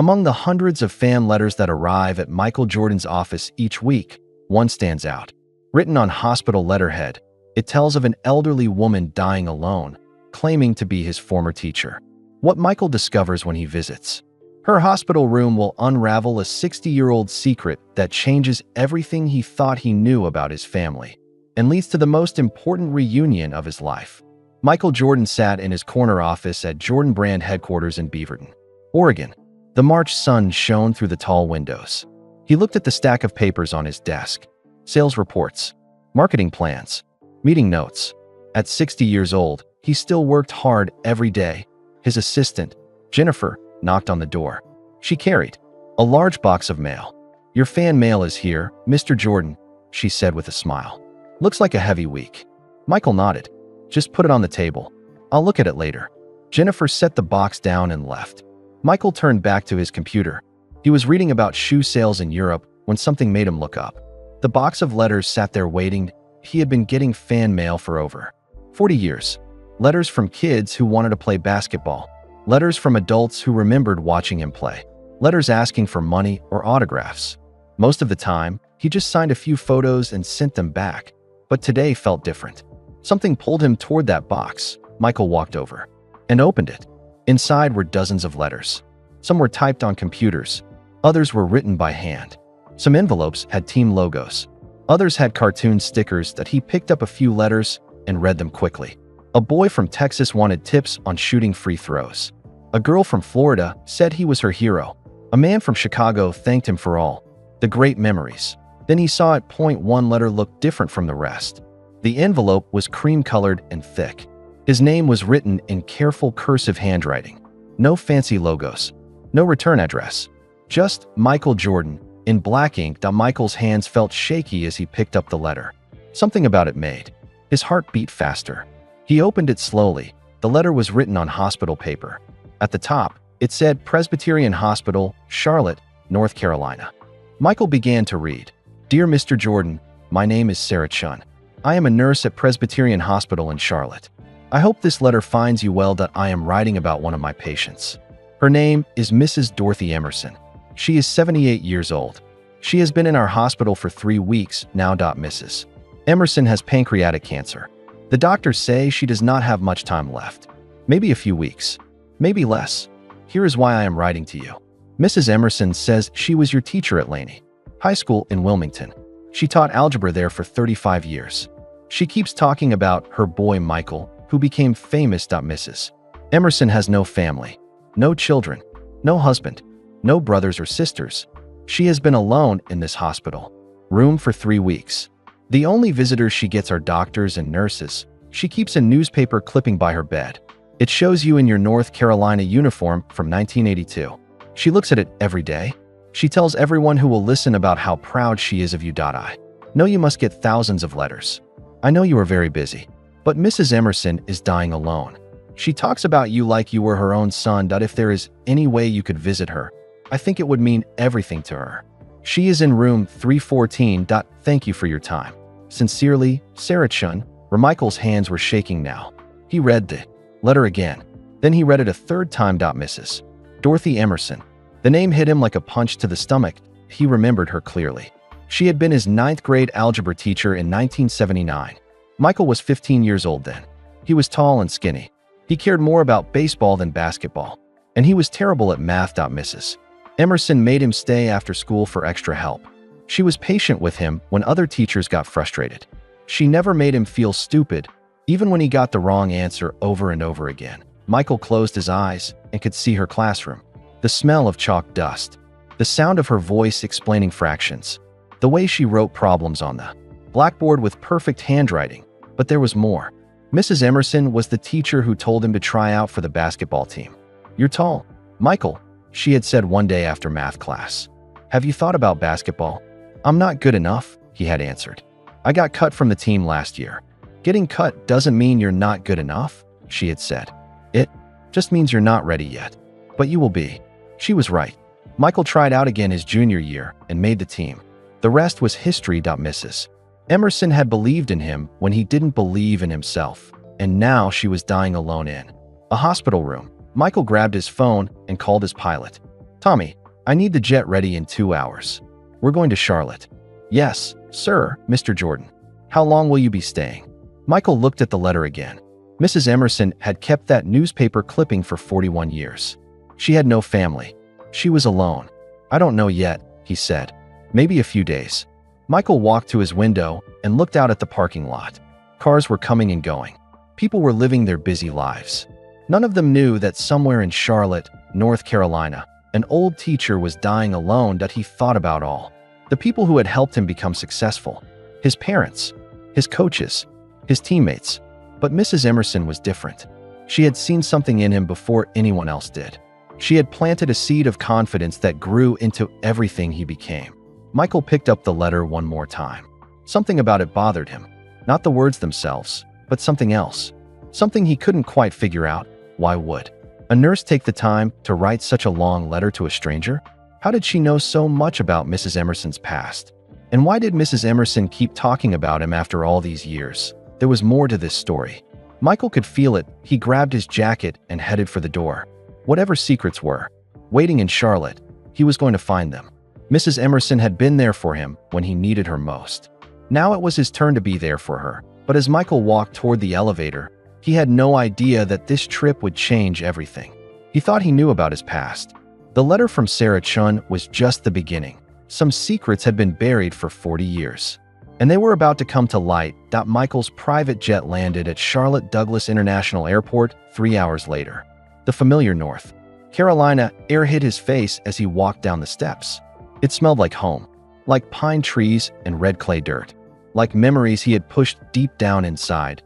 Among the hundreds of fan letters that arrive at Michael Jordan's office each week, one stands out. Written on hospital letterhead, it tells of an elderly woman dying alone, claiming to be his former teacher. What Michael discovers when he visits. Her hospital room will unravel a 60-year-old secret that changes everything he thought he knew about his family and leads to the most important reunion of his life. Michael Jordan sat in his corner office at Jordan Brand headquarters in Beaverton, Oregon. The March sun shone through the tall windows. He looked at the stack of papers on his desk. Sales reports, marketing plans, meeting notes. At 60 years old, he still worked hard every day. His assistant, Jennifer, knocked on the door. She carried a large box of mail. "Your fan mail is here, Mr. Jordan," she said with a smile. "Looks like a heavy week." Michael nodded. "Just put it on the table. I'll look at it later." Jennifer set the box down and left. Michael turned back to his computer. He was reading about shoe sales in Europe when something made him look up. The box of letters sat there waiting. He had been getting fan mail for over 40 years. Letters from kids who wanted to play basketball. Letters from adults who remembered watching him play. Letters asking for money or autographs. Most of the time, he just signed a few photos and sent them back. But today felt different. Something pulled him toward that box. Michael walked over and opened it. Inside were dozens of letters. Some were typed on computers. Others were written by hand. Some envelopes had team logos. Others had cartoon stickers that he picked up a few letters and read them quickly. A boy from Texas wanted tips on shooting free throws. A girl from Florida said he was her hero. A man from Chicago thanked him for all the great memories. Then he saw at point one letter looked different from the rest. The envelope was cream-colored and thick. His name was written in careful cursive handwriting. No fancy logos. No return address. Just Michael Jordan in black ink. Michael's hands felt shaky as he picked up the letter. Something about it made his heart beat faster. He opened it slowly. The letter was written on hospital paper. At the top, it said Presbyterian Hospital, Charlotte, North Carolina. Michael began to read. "Dear Mr. Jordan, my name is Sarah Chun. I am a nurse at Presbyterian Hospital in Charlotte. I hope this letter finds you well. I am writing about one of my patients. Her name is Mrs. Dorothy Emerson. She is 78 years old. She has been in our hospital for 3 weeks now. Mrs. Emerson has pancreatic cancer. The doctors say she does not have much time left. Maybe a few weeks. Maybe less. Here is why I am writing to you. Mrs. Emerson says she was your teacher at Laney High School in Wilmington. She taught algebra there for 35 years. She keeps talking about her boy Michael, who became famous. Mrs. Emerson has no family, no children, no husband, no brothers or sisters. She has been alone in this hospital room for 3 weeks. The only visitors she gets are doctors and nurses. She keeps a newspaper clipping by her bed. It shows you in your North Carolina uniform from 1982. She looks at it every day. She tells everyone who will listen about how proud she is of you. I know you must get thousands of letters. I know you are very busy. But Mrs. Emerson is dying alone. She talks about you like you were her own son. If there is any way you could visit her, I think it would mean everything to her. She is in room 314. Thank you for your time. Sincerely, Sarah Chun." Michael's hands were shaking now. He read the letter again. Then he read it a third time. Mrs. Dorothy Emerson. The name hit him like a punch to the stomach. He remembered her clearly. She had been his 9th grade algebra teacher in 1979. Michael was 15 years old then. He was tall and skinny. He cared more about baseball than basketball. And he was terrible at math. Mrs. Emerson made him stay after school for extra help. She was patient with him when other teachers got frustrated. She never made him feel stupid, even when he got the wrong answer over and over again. Michael closed his eyes and could see her classroom. The smell of chalk dust. The sound of her voice explaining fractions. The way she wrote problems on the blackboard with perfect handwriting. But there was more. Mrs. Emerson was the teacher who told him to try out for the basketball team. "You're tall, Michael," she had said one day after math class. "Have you thought about basketball?" "I'm not good enough," he had answered. "I got cut from the team last year." "Getting cut doesn't mean you're not good enough," she had said. "It just means you're not ready yet. But you will be." She was right. Michael tried out again his junior year and made the team. The rest was history. Mrs. Emerson had believed in him when he didn't believe in himself, and now she was dying alone in a hospital room. Michael grabbed his phone and called his pilot. Tommy, I need the jet ready in 2 hours. We're going to Charlotte. Yes, sir, Mr. Jordan. How long will you be staying? Michael looked at the letter again. Mrs. Emerson had kept that newspaper clipping for 41 years. She had no family. She was alone. I don't know yet, he said. Maybe a few days. Michael walked to his window and looked out at the parking lot. Cars were coming and going. People were living their busy lives. None of them knew that somewhere in Charlotte, North Carolina, an old teacher was dying alone that he thought about all. The people who had helped him become successful. His parents, his coaches, his teammates. But Mrs. Emerson was different. She had seen something in him before anyone else did. She had planted a seed of confidence that grew into everything he became. Michael picked up the letter one more time. Something about it bothered him. Not the words themselves, but something else. Something he couldn't quite figure out. Why would a nurse take the time to write such a long letter to a stranger? How did she know so much about Mrs. Emerson's past? And why did Mrs. Emerson keep talking about him after all these years? There was more to this story. Michael could feel it. He grabbed his jacket and headed for the door. Whatever secrets were waiting in Charlotte, he was going to find them. Mrs. Emerson had been there for him when he needed her most. Now it was his turn to be there for her. But as Michael walked toward the elevator, he had no idea that this trip would change everything. He thought he knew about his past. The letter from Sarah Chun was just the beginning. Some secrets had been buried for 40 years. And they were about to come to light. Michael's private jet landed at Charlotte Douglas International Airport 3 hours later. The familiar North Carolina air hit his face as he walked down the steps. It smelled like home, like pine trees and red clay dirt, like memories he had pushed deep down inside.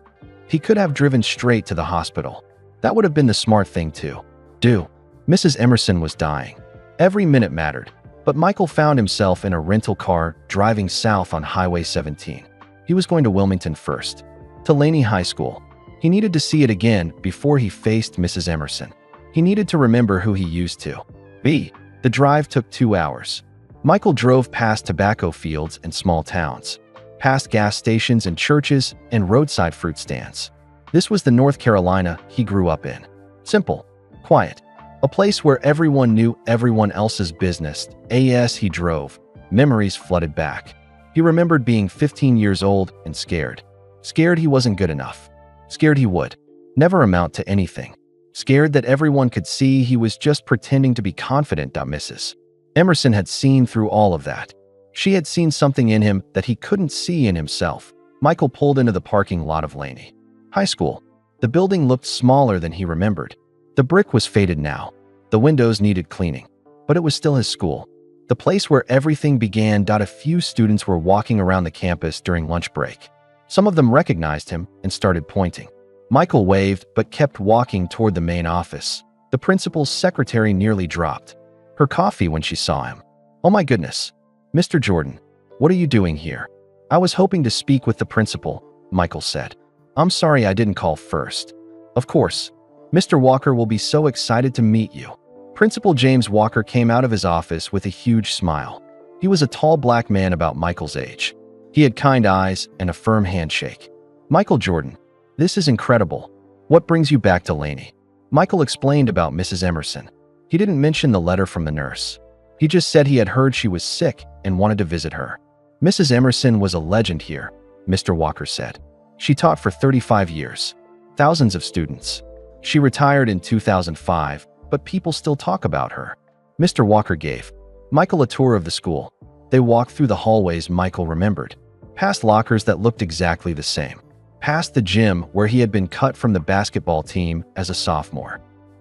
He could have driven straight to the hospital. That would have been the smart thing to do. Mrs. Emerson was dying. Every minute mattered. But Michael found himself in a rental car driving south on Highway 17. He was going to Wilmington first, to Laney High School. He needed to see it again before he faced Mrs. Emerson. He needed to remember who he used to be. The drive took 2 hours. Michael drove past tobacco fields and small towns, past gas stations and churches and roadside fruit stands. This was the North Carolina he grew up in. Simple, quiet, a place where everyone knew everyone else's business. As he drove, memories flooded back. He remembered being 15 years old and scared. Scared he wasn't good enough. Scared he would never amount to anything. Scared that everyone could see he was just pretending to be confident. Mrs. Emerson had seen through all of that. She had seen something in him that he couldn't see in himself. Michael pulled into the parking lot of Laney High School. The building looked smaller than he remembered. The brick was faded now. The windows needed cleaning. But it was still his school. The place where everything began. A few students were walking around the campus during lunch break. Some of them recognized him and started pointing. Michael waved but kept walking toward the main office. The principal's secretary nearly dropped her coffee when she saw him. "Oh my goodness. Mr. Jordan, what are you doing here?" "I was hoping to speak with the principal," Michael said. "I'm sorry I didn't call first." "Of course. Mr. Walker will be so excited to meet you." Principal James Walker came out of his office with a huge smile. He was a tall black man about Michael's age. He had kind eyes and a firm handshake. "Michael Jordan, this is incredible. What brings you back to Laney?" Michael explained about Mrs. Emerson. He didn't mention the letter from the nurse. He just said he had heard she was sick and wanted to visit her. "Mrs. Emerson was a legend here," Mr. Walker said. "She taught for 35 years. Thousands of students. She retired in 2005, but people still talk about her." Mr. Walker gave Michael a tour of the school. They walked through the hallways Michael remembered, past lockers that looked exactly the same, past the gym where he had been cut from the basketball team as a sophomore.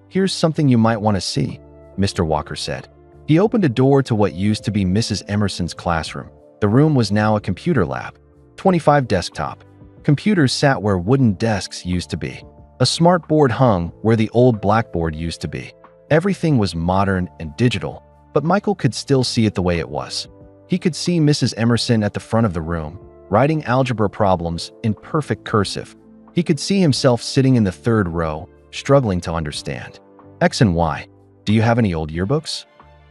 "Here's something you might want to see," Mr. Walker said. He opened a door to what used to be Mrs. Emerson's classroom. The room was now a computer lab. 25 desktop computers sat where wooden desks used to be. A smart board hung where the old blackboard used to be. Everything was modern and digital, but Michael could still see it the way it was. He could see Mrs. Emerson at the front of the room, writing algebra problems in perfect cursive. He could see himself sitting in the third row, struggling to understand. "X and Y. Do you have any old yearbooks?"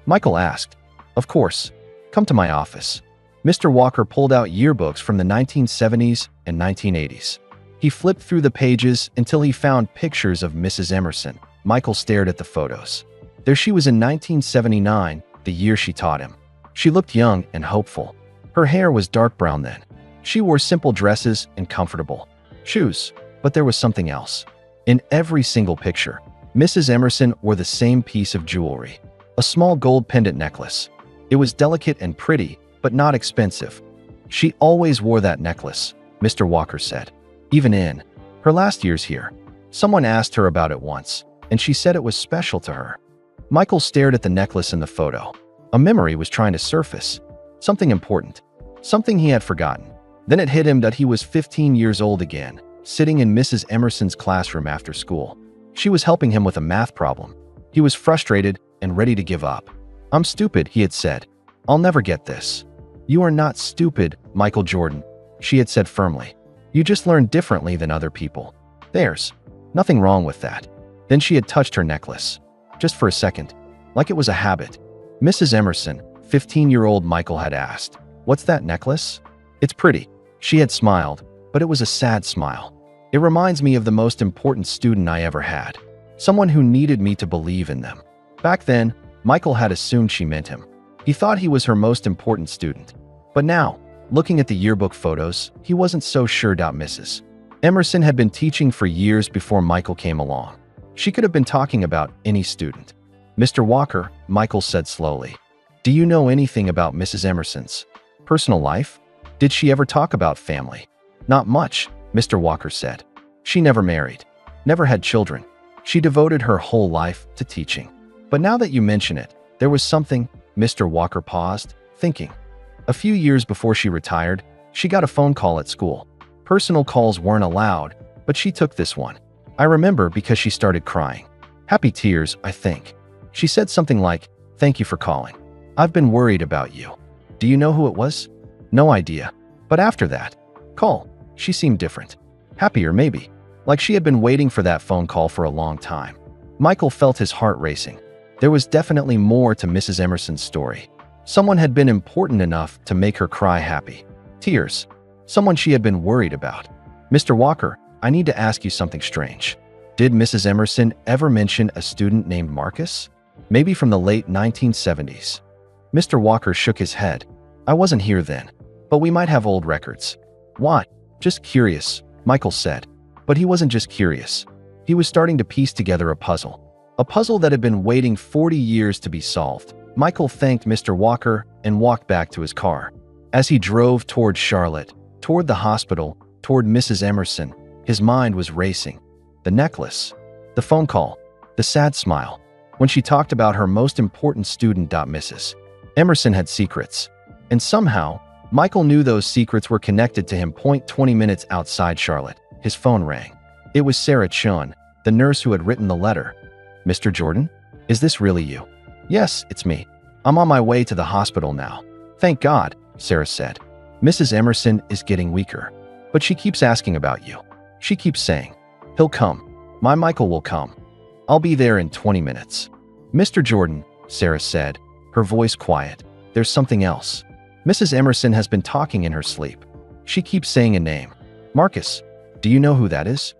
Michael asked. "Of course. Come to my office." Mr. Walker pulled out yearbooks from the 1970s and 1980s. He flipped through the pages until he found pictures of Mrs. Emerson. Michael stared at the photos. There she was in 1979, the year she taught him. She looked young and hopeful. Her hair was dark brown then. She wore simple dresses and comfortable shoes, but there was something else. In every single picture, Mrs. Emerson wore the same piece of jewelry, a small gold pendant necklace. It was delicate and pretty, but not expensive. She always wore that necklace, Mr. Walker said. Even in her last years here, someone asked her about it once, and she said it was special to her. Michael stared at the necklace in the photo. A memory was trying to surface. Something important. Something he had forgotten. Then it hit him that he was 15 years old again, sitting in Mrs. Emerson's classroom after school. She was helping him with a math problem. He was frustrated and ready to give up. "I'm stupid," he had said. "I'll never get this." "You are not stupid, Michael Jordan," she had said firmly. "You just learn differently than other people. There's nothing wrong with that." Then she had touched her necklace. Just for a second, like it was a habit. Mrs. Emerson, 15-year-old Michael had asked, "What's that necklace?" "It's pretty." She had smiled, but it was a sad smile. "It reminds me of the most important student I ever had. Someone who needed me to believe in them." Back then, Michael had assumed she meant him. He thought he was her most important student. But now, looking at the yearbook photos, he wasn't so sure. Mrs. Emerson had been teaching for years before Michael came along. She could have been talking about any student. "Mr. Walker," Michael said slowly, "do you know anything about Mrs. Emerson's personal life? Did she ever talk about family?" "Not much," Mr. Walker said. "She never married, never had children. She devoted her whole life to teaching. But now that you mention it, there was something." Mr. Walker paused, thinking. A few years before she retired, she got a phone call at school. Personal calls weren't allowed, but she took this one. "I remember because she started crying. Happy tears, I think. She said something like, 'Thank you for calling. I've been worried about you.' Do you know who it was?" "No idea. But after that call, she seemed different. Happier, maybe. Like she had been waiting for that phone call for a long time." Michael felt his heart racing. There was definitely more to Mrs. Emerson's story. Someone had been important enough to make her cry happy. Tears. Someone she had been worried about. "Mr. Walker, I need to ask you something strange. Did Mrs. Emerson ever mention a student named Marcus? Maybe from the late 1970s. Mr. Walker shook his head. "I wasn't here then, but we might have old records." "What?" "Just curious," Michael said. But he wasn't just curious. He was starting to piece together a puzzle. A puzzle that had been waiting 40 years to be solved. Michael thanked Mr. Walker and walked back to his car. As he drove toward Charlotte, toward the hospital, toward Mrs. Emerson, his mind was racing. The necklace, the phone call, the sad smile. When she talked about her most important student. Mrs. Emerson had secrets. And somehow, Michael knew those secrets were connected to him. 20 minutes outside Charlotte, his phone rang. It was Sarah Chun, the nurse who had written the letter. "Mr. Jordan? Is this really you?" "Yes, it's me. I'm on my way to the hospital now." "Thank God," Sarah said. "Mrs. Emerson is getting weaker. But she keeps asking about you. She keeps saying, 'He'll come. My Michael will come. I'll be there in 20 minutes. "Mr. Jordan," Sarah said, her voice quiet. "There's something else. Mrs. Emerson has been talking in her sleep. She keeps saying a name. Marcus. Do you know who that is?"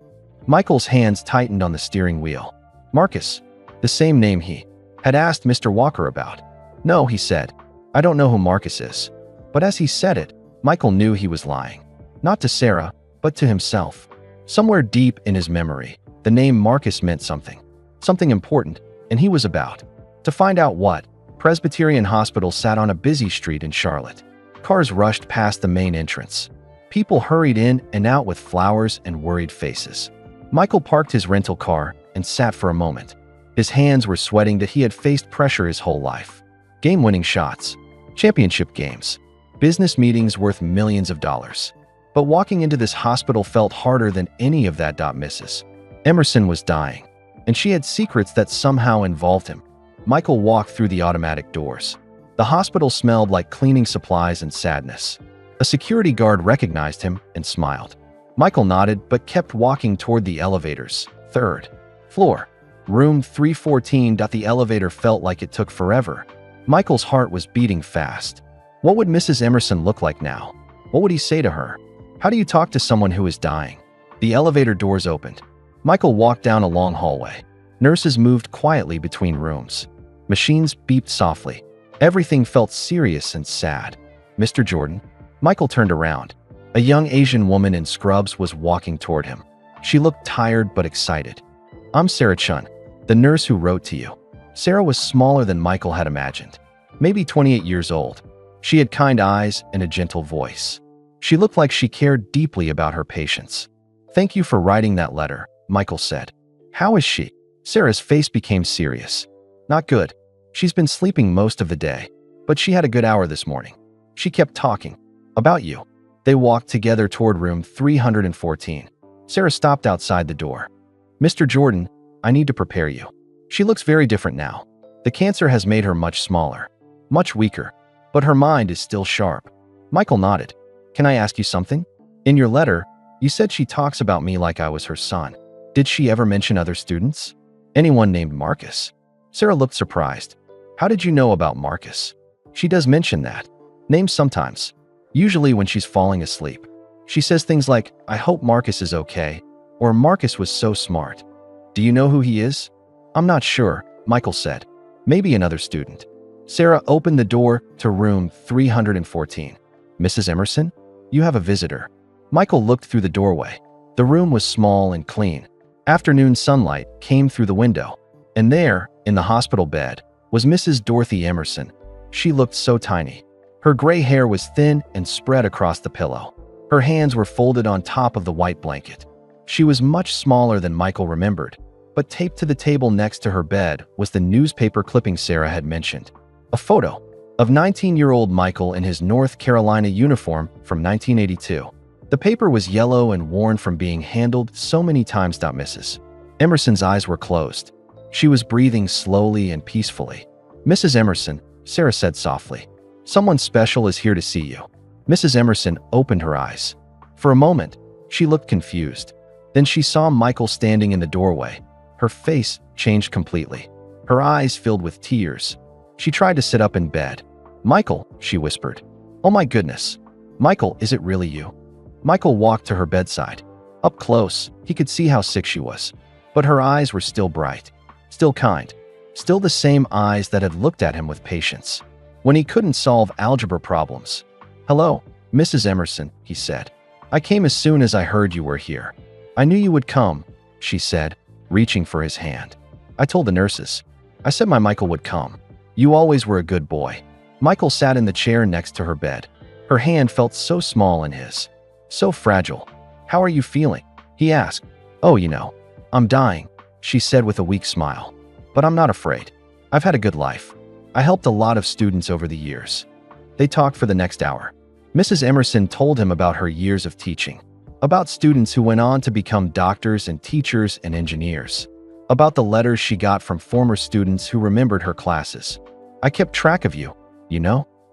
Michael's hands tightened on the steering wheel. Marcus. The same name he had asked Mr. Walker about. "No," he said. "I don't know who Marcus is." But as he said it, Michael knew he was lying. Not to Sarah, but to himself. Somewhere deep in his memory, the name Marcus meant something. Something important, and he was about to find out what. Presbyterian Hospital sat on a busy street in Charlotte. Cars rushed past the main entrance. People hurried in and out with flowers and worried faces. Michael parked his rental car and sat for a moment. His hands were sweating that he had faced pressure his whole life. Game-winning shots, championship games, business meetings worth millions of dollars. But walking into this hospital felt harder than any of that. Mrs. Emerson was dying, and she had secrets that somehow involved him. Michael walked through the automatic doors. The hospital smelled like cleaning supplies and sadness. A security guard recognized him and smiled. Michael nodded but kept walking toward the elevators. Third floor. Room 314. The elevator felt like it took forever. Michael's heart was beating fast. What would Mrs. Emerson look like now? What would he say to her? How do you talk to someone who is dying? The elevator doors opened. Michael walked down a long hallway. Nurses moved quietly between rooms. Machines beeped softly. Everything felt serious and sad. Mr. Jordan? Michael turned around. A young Asian woman in scrubs was walking toward him. She looked tired but excited. I'm Sarah Chun, the nurse who wrote to you. Sarah was smaller than Michael had imagined. Maybe 28 years old. She had kind eyes and a gentle voice. She looked like she cared deeply about her patients. Thank you for writing that letter, Michael said. How is she? Sarah's face became serious. Not good. She's been sleeping most of the day, but she had a good hour this morning. She kept talking. About you. They walked together toward room 314. Sarah stopped outside the door. Mr. Jordan, I need to prepare you. She looks very different now. The cancer has made her much smaller, much weaker, but her mind is still sharp. Michael nodded. Can I ask you something? In your letter, you said she talks about me like I was her son. Did she ever mention other students? Anyone named Marcus? Sarah looked surprised. How did you know about Marcus? She does mention that. Names sometimes. Usually when she's falling asleep. She says things like, I hope Marcus is okay, or Marcus was so smart. Do you know who he is? I'm not sure, Michael said. Maybe another student. Sarah opened the door to room 314. Mrs. Emerson? You have a visitor. Michael looked through the doorway. The room was small and clean. Afternoon sunlight came through the window. And there, in the hospital bed, was Mrs. Dorothy Emerson. She looked so tiny. Her gray hair was thin and spread across the pillow. Her hands were folded on top of the white blanket. She was much smaller than Michael remembered, but taped to the table next to her bed was the newspaper clipping Sarah had mentioned. A photo of 19-year-old Michael in his North Carolina uniform from 1982. The paper was yellow and worn from being handled so many times. Mrs. Emerson's eyes were closed. She was breathing slowly and peacefully. Mrs. Emerson, Sarah said softly, someone special is here to see you. Mrs. Emerson opened her eyes. For a moment, she looked confused. Then she saw Michael standing in the doorway. Her face changed completely. Her eyes filled with tears. She tried to sit up in bed. Michael, she whispered. Oh my goodness. Michael, is it really you? Michael walked to her bedside. Up close, he could see how sick she was. But her eyes were still bright, still kind, still the same eyes that had looked at him with patience when he couldn't solve algebra problems. Hello, Mrs. Emerson, he said. I came as soon as I heard you were here. I knew you would come, she said, reaching for his hand. I told the nurses. I said my Michael would come. You always were a good boy. Michael sat in the chair next to her bed. Her hand felt so small in his. So fragile. How are you feeling? He asked. Oh, I'm dying, she said with a weak smile. But I'm not afraid. I've had a good life. I helped a lot of students over the years. They talked for the next hour. Mrs. Emerson told him about her years of teaching, about students who went on to become doctors and teachers and engineers, about the letters she got from former students who remembered her classes. I kept track of you,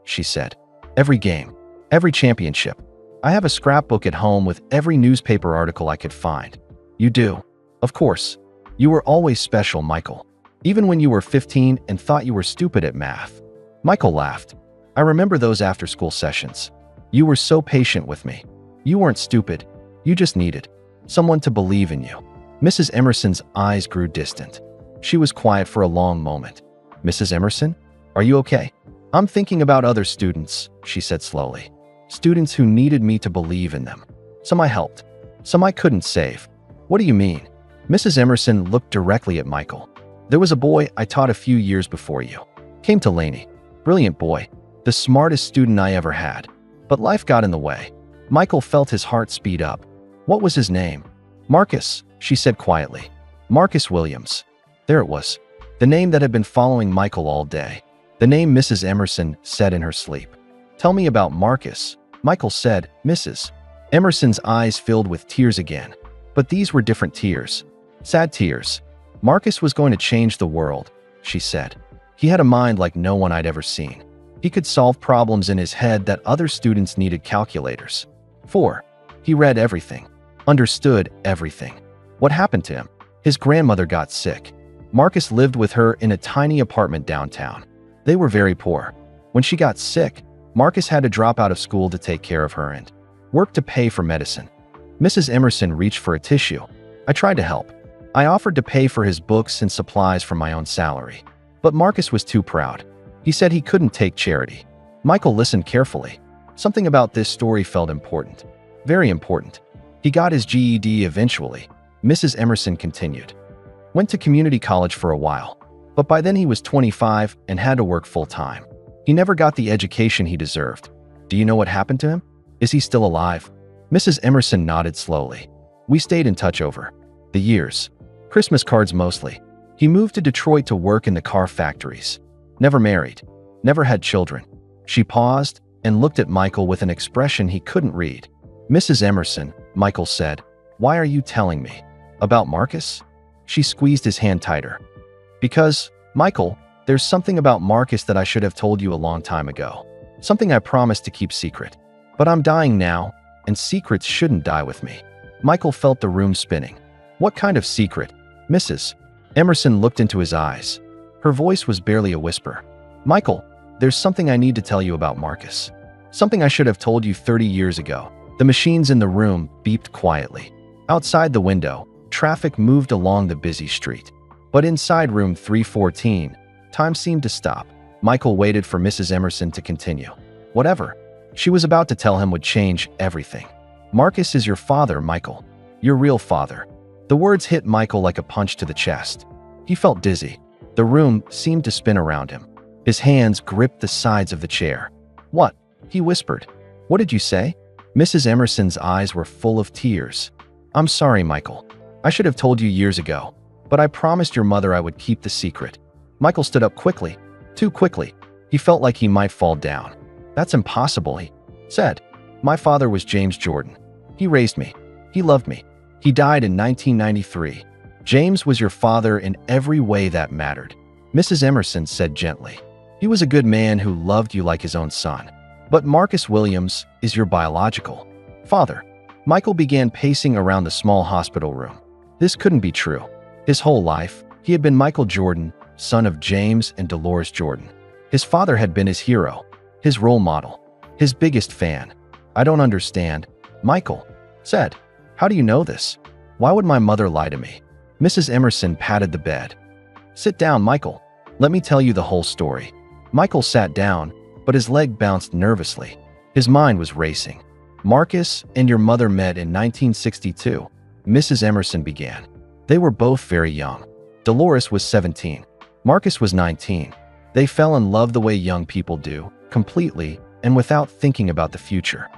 she said. Every game, every championship. I have a scrapbook at home with every newspaper article I could find. You do. Of course. You were always special, Michael. Even when you were 15 and thought you were stupid at math. Michael laughed. I remember those after-school sessions. You were so patient with me. You weren't stupid. You just needed someone to believe in you. Mrs. Emerson's eyes grew distant. She was quiet for a long moment. Mrs. Emerson, are you okay? I'm thinking about other students, she said slowly. Students who needed me to believe in them. Some I helped. Some I couldn't save. What do you mean? Mrs. Emerson looked directly at Michael. There was a boy I taught a few years before you. Came to Laney. Brilliant boy. The smartest student I ever had. But life got in the way. Michael felt his heart speed up. What was his name? Marcus, she said quietly. Marcus Williams. There it was. The name that had been following Michael all day. The name Mrs. Emerson said in her sleep. Tell me about Marcus, Michael said. Mrs. Emerson's eyes filled with tears again. But these were different tears. Sad tears. Marcus was going to change the world, she said. He had a mind like no one I'd ever seen. He could solve problems in his head that other students needed calculators for. He read everything, understood everything. What happened to him? His grandmother got sick. Marcus lived with her in a tiny apartment downtown. They were very poor. When she got sick, Marcus had to drop out of school to take care of her and work to pay for medicine. Mrs. Emerson reached for a tissue. I tried to help. I offered to pay for his books and supplies from my own salary. But Marcus was too proud. He said he couldn't take charity. Michael listened carefully. Something about this story felt important. Very important. He got his GED eventually. Mrs. Emerson continued. Went to community college for a while. But by then he was 25 and had to work full-time. He never got the education he deserved. Do you know what happened to him? Is he still alive? Mrs. Emerson nodded slowly. We stayed in touch over the years. Christmas cards mostly. He moved to Detroit to work in the car factories. Never married. Never had children. She paused and looked at Michael with an expression he couldn't read. Mrs. Emerson, Michael said, why are you telling me? About Marcus? She squeezed his hand tighter. Because, Michael, there's something about Marcus that I should have told you a long time ago. Something I promised to keep secret. But I'm dying now, and secrets shouldn't die with me. Michael felt the room spinning. What kind of secret? Mrs. Emerson looked into his eyes. Her voice was barely a whisper. Michael, there's something I need to tell you about Marcus. Something I should have told you 30 years ago. The machines in the room beeped quietly. Outside the window, traffic moved along the busy street. But inside room 314, time seemed to stop. Michael waited for Mrs. Emerson to continue. Whatever she was about to tell him would change everything. Marcus is your father, Michael. Your real father. The words hit Michael like a punch to the chest. He felt dizzy. The room seemed to spin around him. His hands gripped the sides of the chair. What? He whispered. What did you say? Mrs. Emerson's eyes were full of tears. I'm sorry, Michael. I should have told you years ago. But I promised your mother I would keep the secret. Michael stood up quickly. Too quickly. He felt like he might fall down. That's impossible, he said. My father was James Jordan. He raised me. He loved me. He died in 1993. James was your father in every way that mattered. Mrs. Emerson said gently. He was a good man who loved you like his own son. But Marcus Williams is your biological father. Michael began pacing around the small hospital room. This couldn't be true. His whole life, he had been Michael Jordan, son of James and Dolores Jordan. His father had been his hero, his role model, his biggest fan. I don't understand, Michael said. How do you know this? Why would my mother lie to me? Mrs. Emerson patted the bed. Sit down, Michael. Let me tell you the whole story. Michael sat down, but his leg bounced nervously. His mind was racing. Marcus and your mother met in 1962, Mrs. Emerson began. They were both very young. Dolores was 17. Marcus was 19. They fell in love the way young people do, completely and without thinking about the future.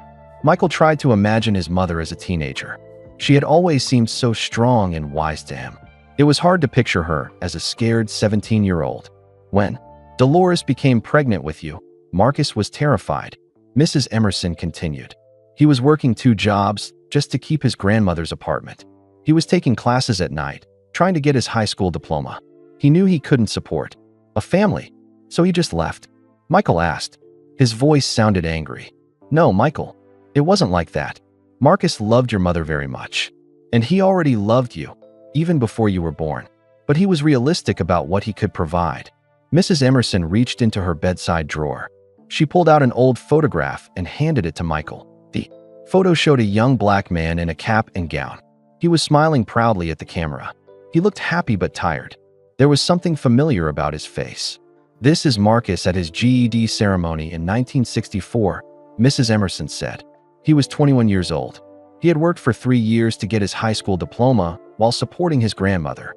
Michael tried to imagine his mother as a teenager. She had always seemed so strong and wise to him. It was hard to picture her as a scared 17-year-old. When Dolores became pregnant with you, Marcus was terrified. Mrs. Emerson continued. He was working 2 jobs just to keep his grandmother's apartment. He was taking classes at night, trying to get his high school diploma. He knew he couldn't support a family, so he just left. Michael asked. His voice sounded angry. No, Michael. It wasn't like that. Marcus loved your mother very much. And he already loved you, even before you were born. But he was realistic about what he could provide. Mrs. Emerson reached into her bedside drawer. She pulled out an old photograph and handed it to Michael. The photo showed a young black man in a cap and gown. He was smiling proudly at the camera. He looked happy but tired. There was something familiar about his face. This is Marcus at his GED ceremony in 1964, Mrs. Emerson said. He was 21 years old. He had worked for 3 years to get his high school diploma while supporting his grandmother.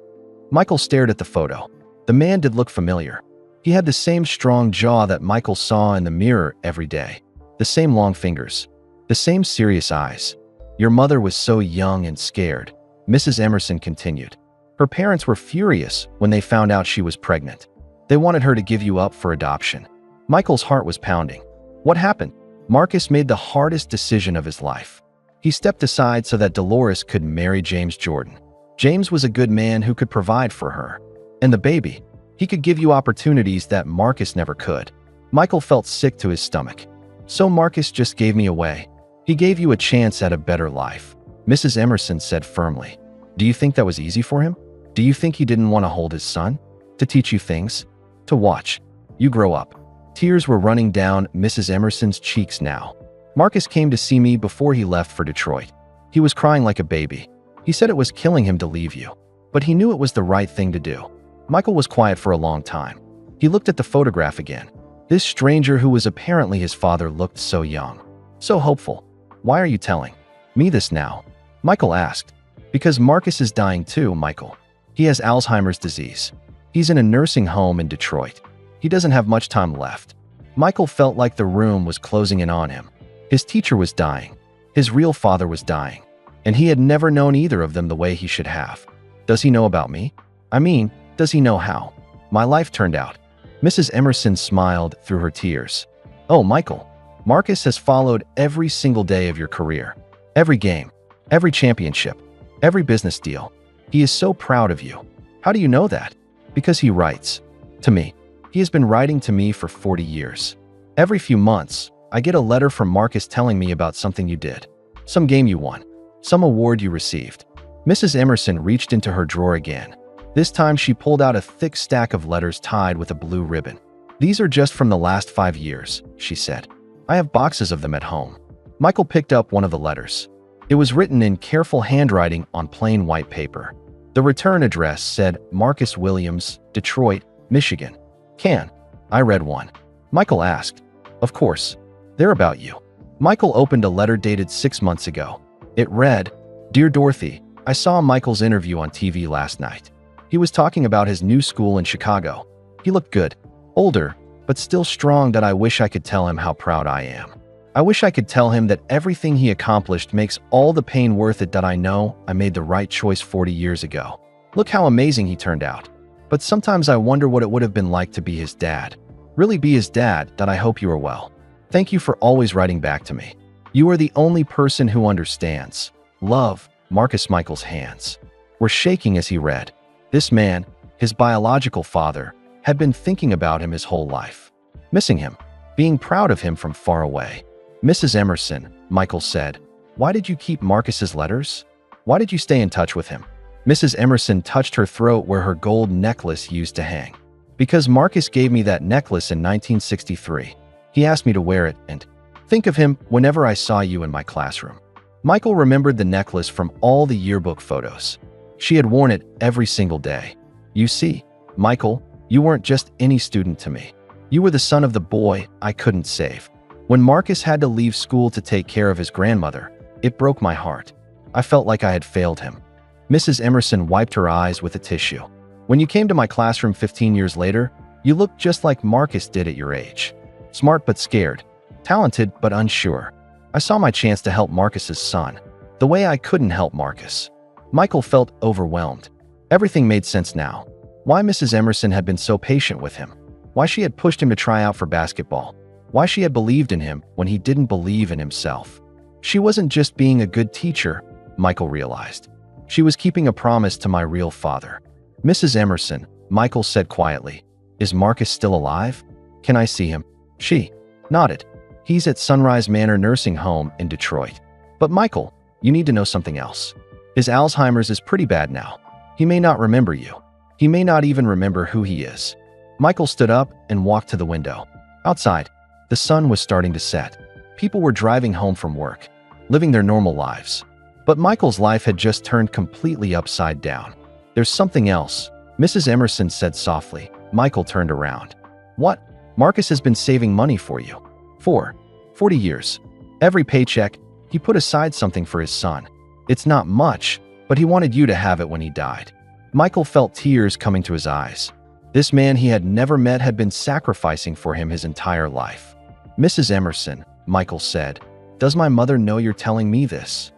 Michael stared at the photo. The man did look familiar. He had the same strong jaw that Michael saw in the mirror every day. The same long fingers. The same serious eyes. Your mother was so young and scared, Mrs. Emerson continued. Her parents were furious when they found out she was pregnant. They wanted her to give you up for adoption. Michael's heart was pounding. What happened? Marcus made the hardest decision of his life. He stepped aside so that Dolores could marry James Jordan. James was a good man who could provide for her. And the baby, he could give you opportunities that Marcus never could. Michael felt sick to his stomach. So Marcus just gave me away. He gave you a chance at a better life, Mrs. Emerson said firmly. Do you think that was easy for him? Do you think he didn't want to hold his son? To teach you things? To watch you grow up? Tears were running down Mrs. Emerson's cheeks now. Marcus came to see me before he left for Detroit. He was crying like a baby. He said it was killing him to leave you, but he knew it was the right thing to do. Michael was quiet for a long time. He looked at the photograph again. This stranger who was apparently his father looked so young, so hopeful. "Why are you telling me this now?" Michael asked. "Because Marcus is dying too, Michael. He has Alzheimer's disease. He's in a nursing home in Detroit. He doesn't have much time left." Michael felt like the room was closing in on him. His teacher was dying. His real father was dying. And he had never known either of them the way he should have. Does he know about me? I mean, does he know how my life turned out? Mrs. Emerson smiled through her tears. "Oh, Michael, Marcus has followed every single day of your career. Every game, every championship, every business deal. He is so proud of you." "How do you know that?" "Because he writes to me. He has been writing to me for 40 years. Every few months, I get a letter from Marcus telling me about something you did, some game you won, some award you received." Mrs. Emerson reached into her drawer again. This time she pulled out a thick stack of letters tied with a blue ribbon. "These are just from the last 5 years, she said. "I have boxes of them at home." Michael picked up one of the letters. It was written in careful handwriting on plain white paper. The return address said Marcus Williams, Detroit, Michigan. "Can I read one?" Michael asked. "Of course. They're about you." Michael opened a letter dated 6 months ago. It read, "Dear Dorothy, I saw Michael's interview on TV last night. He was talking about his new school in Chicago. He looked good, older, but still strong that I wish I could tell him how proud I am. I wish I could tell him that everything he accomplished makes all the pain worth it, that I know I made the right choice 40 years ago. Look how amazing he turned out. But sometimes I wonder what it would have been like to be his dad. Really be his dad, that I hope you are well. Thank you for always writing back to me. You are the only person who understands. Love." Marcus. Michael's hands were shaking as he read. This man, his biological father, had been thinking about him his whole life, missing him, being proud of him from far away. "Mrs. Emerson," Michael said, "why did you keep Marcus's letters? Why did you stay in touch with him?" Mrs. Emerson touched her throat where her gold necklace used to hang. "Because Marcus gave me that necklace in 1963. He asked me to wear it and think of him whenever I saw you in my classroom." Michael remembered the necklace from all the yearbook photos. She had worn it every single day. "You see, Michael, you weren't just any student to me. You were the son of the boy I couldn't save. When Marcus had to leave school to take care of his grandmother, it broke my heart. I felt like I had failed him." Mrs. Emerson wiped her eyes with a tissue. "When you came to my classroom 15 years later, you looked just like Marcus did at your age. Smart but scared, talented but unsure. I saw my chance to help Marcus's son, the way I couldn't help Marcus." Michael felt overwhelmed. Everything made sense now. Why Mrs. Emerson had been so patient with him. Why she had pushed him to try out for basketball. Why she had believed in him when he didn't believe in himself. She wasn't just being a good teacher, Michael realized. She was keeping a promise to my real father. "Mrs. Emerson," Michael said quietly, "is Marcus still alive? Can I see him?" She nodded. "He's at Sunrise Manor Nursing Home in Detroit." "But Michael, you need to know something else. His Alzheimer's is pretty bad now. He may not remember you. He may not even remember who he is." Michael stood up and walked to the window. Outside, the sun was starting to set. People were driving home from work, living their normal lives. But Michael's life had just turned completely upside down. "There's something else," Mrs. Emerson said softly. Michael turned around. "What?" "Marcus has been saving money for you. For 40 years. Every paycheck, he put aside something for his son. It's not much, but he wanted you to have it when he died." Michael felt tears coming to his eyes. This man he had never met had been sacrificing for him his entire life. "Mrs. Emerson," Michael said, "does my mother know you're telling me this?"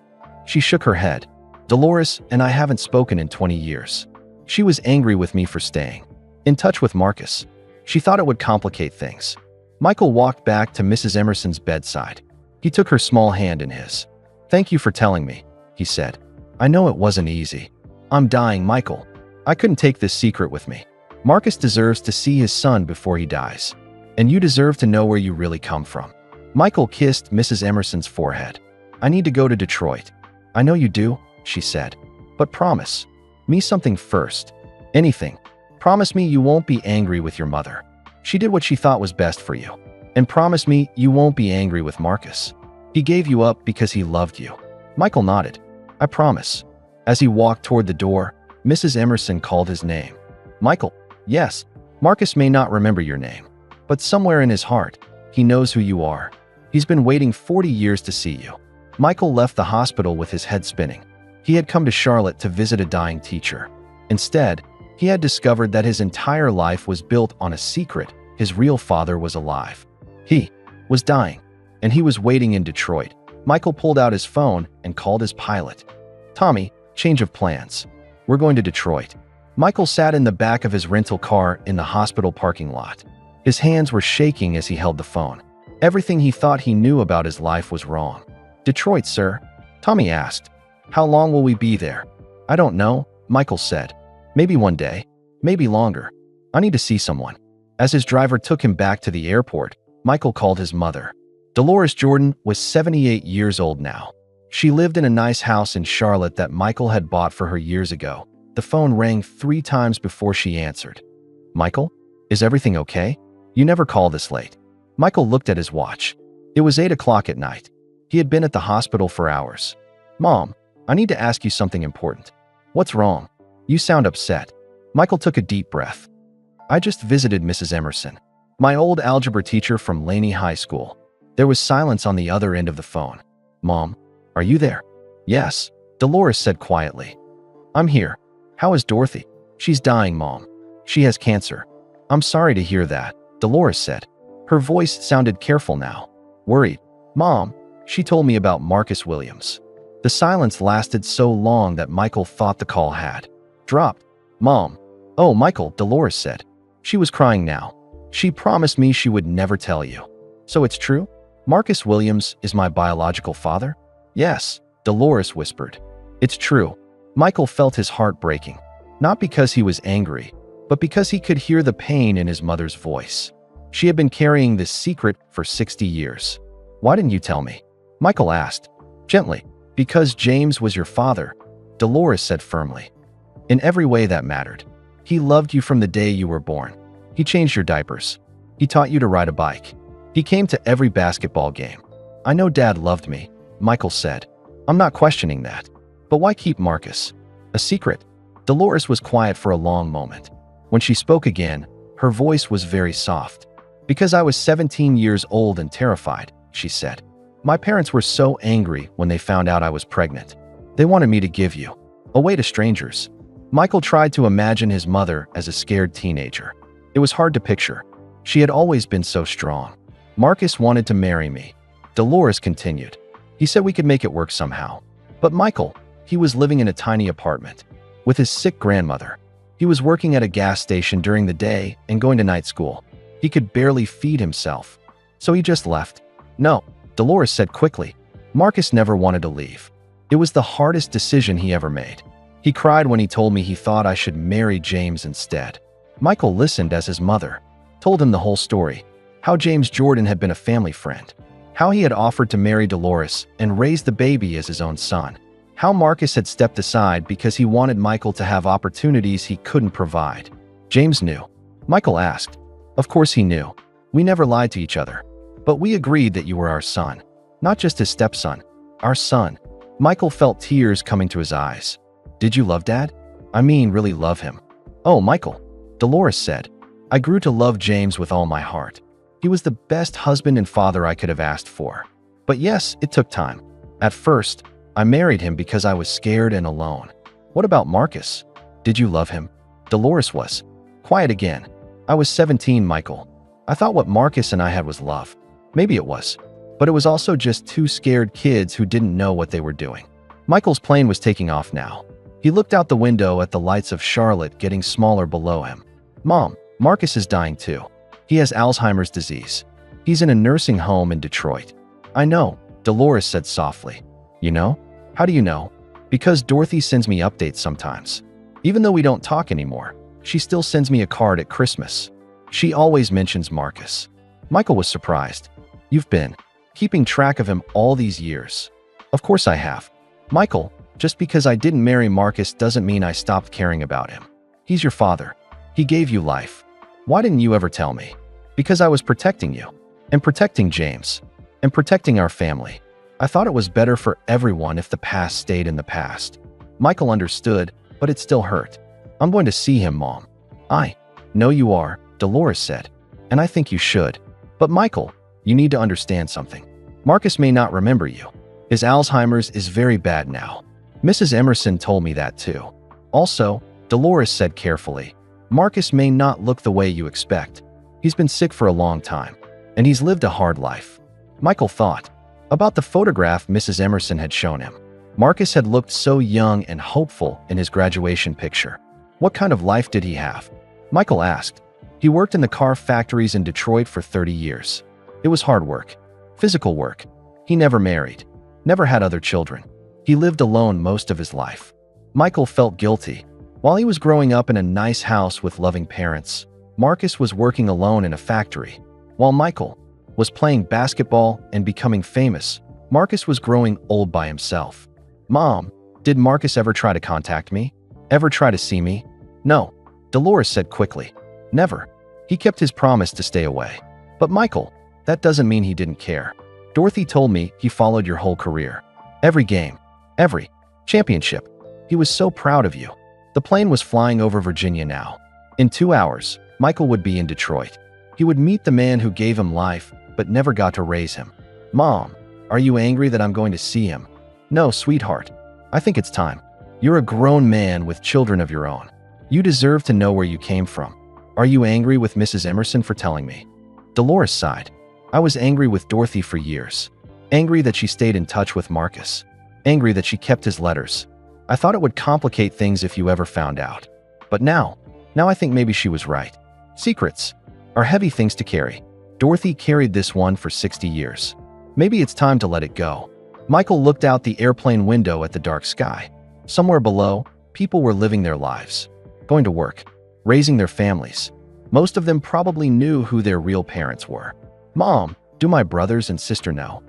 She shook her head. "Dolores and I haven't spoken in 20 years. She was angry with me for staying in touch with Marcus. She thought it would complicate things." Michael walked back to Mrs. Emerson's bedside. He took her small hand in his. "Thank you for telling me," he said. "I know it wasn't easy. I'm dying, Michael. I couldn't take this secret with me. Marcus deserves to see his son before he dies. And you deserve to know where you really come from." Michael kissed Mrs. Emerson's forehead. "I need to go to Detroit." "I know you do," she said. "But promise me something first. Anything. Promise me you won't be angry with your mother. She did what she thought was best for you. And promise me you won't be angry with Marcus. He gave you up because he loved you." Michael nodded. "I promise." As he walked toward the door, Mrs. Emerson called his name. "Michael." "Yes." Marcus may not remember your name, but somewhere in his heart, he knows who you are. He's been waiting 40 years to see you." Michael left the hospital with his head spinning. He had come to Charlotte to visit a dying teacher. Instead, he had discovered that his entire life was built on a secret. His real father was alive. He was dying, and he was waiting in Detroit. Michael pulled out his phone and called his pilot. "Tommy, change of plans. We're going to Detroit." Michael sat in the back of his rental car in the hospital parking lot. His hands were shaking as he held the phone. Everything he thought he knew about his life was wrong. "Detroit, sir?" Tommy asked. "How long will we be there?" "I don't know," Michael said. "Maybe one day. Maybe longer. I need to see someone." As his driver took him back to the airport, Michael called his mother. Dolores Jordan was 78 years old now. She lived in a nice house in Charlotte that Michael had bought for her years ago. The phone rang 3 times before she answered. "Michael, is everything okay? You never call this late." Michael looked at his watch. It was 8 o'clock at night. He had been at the hospital for hours. "Mom, I need to ask you something important." "What's wrong? You sound upset." Michael took a deep breath. "I just visited Mrs. Emerson, my old algebra teacher from Laney High School." There was silence on the other end of the phone. "Mom, are you there?" "Yes," Dolores said quietly. "I'm here. How is Dorothy?" "She's dying, Mom. She has cancer." "I'm sorry to hear that," Dolores said. Her voice sounded careful now. "Worried?" "Mom, she told me about Marcus Williams." The silence lasted so long that Michael thought the call had dropped. "Mom." "Oh, Michael," Dolores said. She was crying now. "She promised me she would never tell you." "So it's true? Marcus Williams is my biological father?" "Yes," Dolores whispered. "It's true." Michael felt his heart breaking, not because he was angry, but because he could hear the pain in his mother's voice. She had been carrying this secret for 60 years. "Why didn't you tell me?" Michael asked, gently. "Because James was your father," Dolores said firmly. "In every way that mattered. He loved you from the day you were born. He changed your diapers. He taught you to ride a bike. He came to every basketball game." "I know Dad loved me," Michael said. "I'm not questioning that. But why keep Marcus a secret?" Dolores was quiet for a long moment. When she spoke again, her voice was very soft. "Because I was 17 years old and terrified," she said. "My parents were so angry when they found out I was pregnant. They wanted me to give you away to strangers." Michael tried to imagine his mother as a scared teenager. It was hard to picture. She had always been so strong. "Marcus wanted to marry me," Dolores continued. "He said we could make it work somehow. But Michael, he was living in a tiny apartment with his sick grandmother. He was working at a gas station during the day and going to night school. He could barely feed himself. So he just left." "No," Dolores said quickly. "Marcus never wanted to leave. It was the hardest decision he ever made. He cried when he told me he thought I should marry James instead." Michael listened as his mother told him the whole story. How James Jordan had been a family friend. How he had offered to marry Dolores and raise the baby as his own son. How Marcus had stepped aside because he wanted Michael to have opportunities he couldn't provide. "James knew?" Michael asked. "Of course he knew. We never lied to each other. But we agreed that you were our son. Not just his stepson. Our son." Michael felt tears coming to his eyes. "Did you love Dad? I mean, really love him?" "Oh, Michael," Dolores said. "I grew to love James with all my heart. He was the best husband and father I could have asked for. But yes, it took time. At first, I married him because I was scared and alone." "What about Marcus? Did you love him?" Dolores was quiet again. "I was 17, Michael. I thought what Marcus and I had was love. Maybe it was. But it was also just 2 scared kids who didn't know what they were doing." Michael's plane was taking off now. He looked out the window at the lights of Charlotte getting smaller below him. "Mom, Marcus is dying too. He has Alzheimer's disease. He's in a nursing home in Detroit." "I know," Dolores said softly. "You know? How do you know?" "Because Dorothy sends me updates sometimes. Even though we don't talk anymore, she still sends me a card at Christmas. She always mentions Marcus." Michael was surprised. "You've been keeping track of him all these years." "Of course I have. Michael, just because I didn't marry Marcus doesn't mean I stopped caring about him. He's your father. He gave you life. Why didn't you ever tell me?" "Because I was protecting you. And protecting James. And protecting our family. I thought it was better for everyone if the past stayed in the past." Michael understood, but it still hurt. "I'm going to see him, Mom." "I know you are," Dolores said. And I think you should. But Michael, you need to understand something. Marcus may not remember you. His Alzheimer's is very bad now. Mrs. Emerson told me that too. Also, Dolores said carefully, Marcus may not look the way you expect. He's been sick for a long time, and he's lived a hard life. Michael thought about the photograph Mrs. Emerson had shown him. Marcus had looked so young and hopeful in his graduation picture. What kind of life did he have? Michael asked. He worked in the car factories in Detroit for 30 years. It was hard work, physical work. He never married, never had other children. He lived alone most of his life. Michael felt guilty. While he was growing up in a nice house with loving parents, Marcus was working alone in a factory. While Michael was playing basketball and becoming famous, Marcus was growing old by himself. Mom, did Marcus ever try to contact me? Ever try to see me? No, Dolores said quickly. Never. He kept his promise to stay away. But Michael, that doesn't mean he didn't care. Dorothy told me he followed your whole career. Every game, every championship. He was so proud of you. The plane was flying over Virginia now. In 2 hours, Michael would be in Detroit. He would meet the man who gave him life but never got to raise him. Mom, are you angry that I'm going to see him? No, sweetheart. I think it's time. You're a grown man with children of your own. You deserve to know where you came from. Are you angry with Mrs. Emerson for telling me? Dolores sighed. I was angry with Dorothy for years. Angry that she stayed in touch with Marcus. Angry that she kept his letters. I thought it would complicate things if you ever found out. But now I think maybe she was right. Secrets are heavy things to carry. Dorothy carried this one for 60 years. Maybe it's time to let it go. Michael looked out the airplane window at the dark sky. Somewhere below, people were living their lives, going to work, raising their families. Most of them probably knew who their real parents were. Mom, do my brothers and sister know?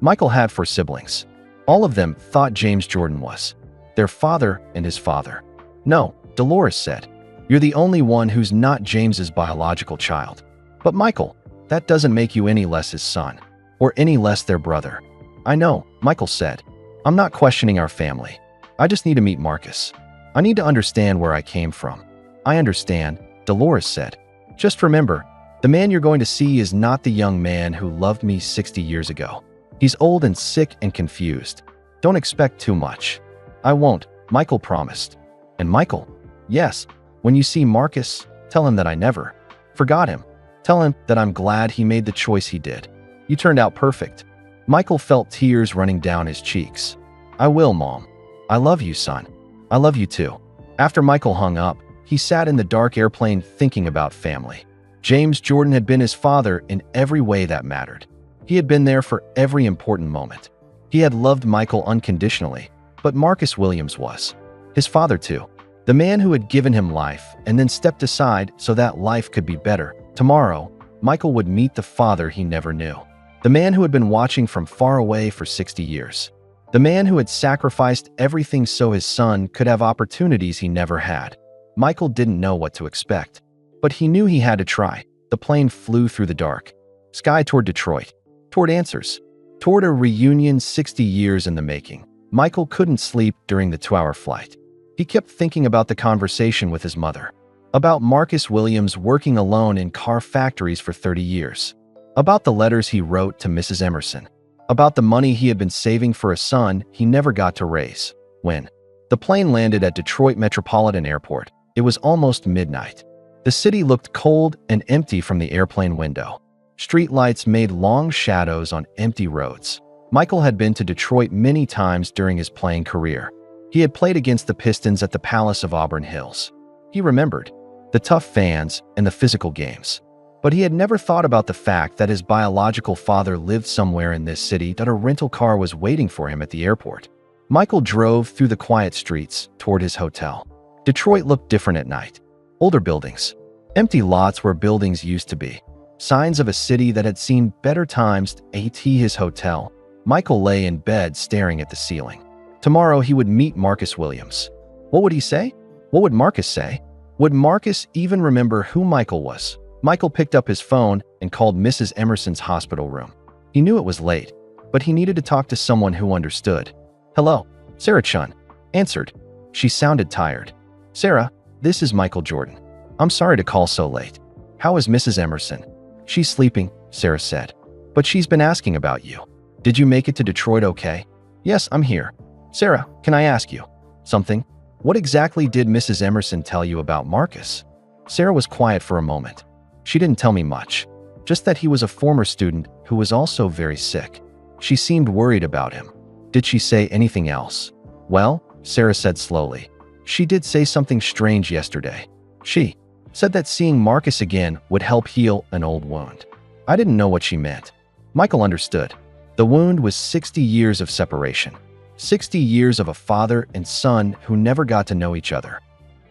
Michael had 4 siblings. All of them thought James Jordan was their father and his father. No, Dolores said. You're the only one who's not James's biological child. But Michael, that doesn't make you any less his son, or any less their brother. I know, Michael said. I'm not questioning our family. I just need to meet Marcus. I need to understand where I came from. I understand, Dolores said. Just remember, the man you're going to see is not the young man who loved me 60 years ago. He's old and sick and confused. Don't expect too much. I won't, Michael promised. And Michael, yes, when you see Marcus, tell him that I never forgot him. Tell him that I'm glad he made the choice he did. You turned out perfect. Michael felt tears running down his cheeks. I will, Mom. I love you, son. I love you too. After Michael hung up, he sat in the dark airplane thinking about family. James Jordan had been his father in every way that mattered. He had been there for every important moment. He had loved Michael unconditionally, but Marcus Williams was his father too. The man who had given him life and then stepped aside so that life could be better. Tomorrow, Michael would meet the father he never knew. The man who had been watching from far away for 60 years. The man who had sacrificed everything so his son could have opportunities he never had. Michael didn't know what to expect, but he knew he had to try. The plane flew through the dark sky toward Detroit, toward answers, toward a reunion 60 years in the making. Michael couldn't sleep during the 2-hour flight. He kept thinking about the conversation with his mother, about Marcus Williams working alone in car factories for 30 years, about the letters he wrote to Mrs. Emerson, about the money he had been saving for a son he never got to raise. When the plane landed at Detroit Metropolitan Airport, it was almost midnight. The city looked cold and empty from the airplane window. Street lights made long shadows on empty roads. Michael had been to Detroit many times during his playing career. He had played against the Pistons at the Palace of Auburn Hills. He remembered the tough fans and the physical games. But he had never thought about the fact that his biological father lived somewhere in this city, that a rental car was waiting for him at the airport. Michael drove through the quiet streets toward his hotel. Detroit looked different at night. Older buildings, empty lots where buildings used to be. Signs of a city that had seen better times. At his hotel, Michael lay in bed staring at the ceiling. Tomorrow he would meet Marcus Williams. What would he say? What would Marcus say? Would Marcus even remember who Michael was? Michael picked up his phone and called Mrs. Emerson's hospital room. He knew it was late, but he needed to talk to someone who understood. Hello, Sarah Chun answered. She sounded tired. Sarah, this is Michael Jordan. I'm sorry to call so late. How is Mrs. Emerson? She's sleeping, Sarah said. But she's been asking about you. Did you make it to Detroit okay? Yes, I'm here. Sarah, can I ask you something? What exactly did Mrs. Emerson tell you about Marcus? Sarah was quiet for a moment. She didn't tell me much, just that he was a former student who was also very sick. She seemed worried about him. Did she say anything else? Well, Sarah said slowly, she did say something strange yesterday. She said that seeing Marcus again would help heal an old wound. I didn't know what she meant. Michael understood. The wound was 60 years of separation. 60 years of a father and son who never got to know each other.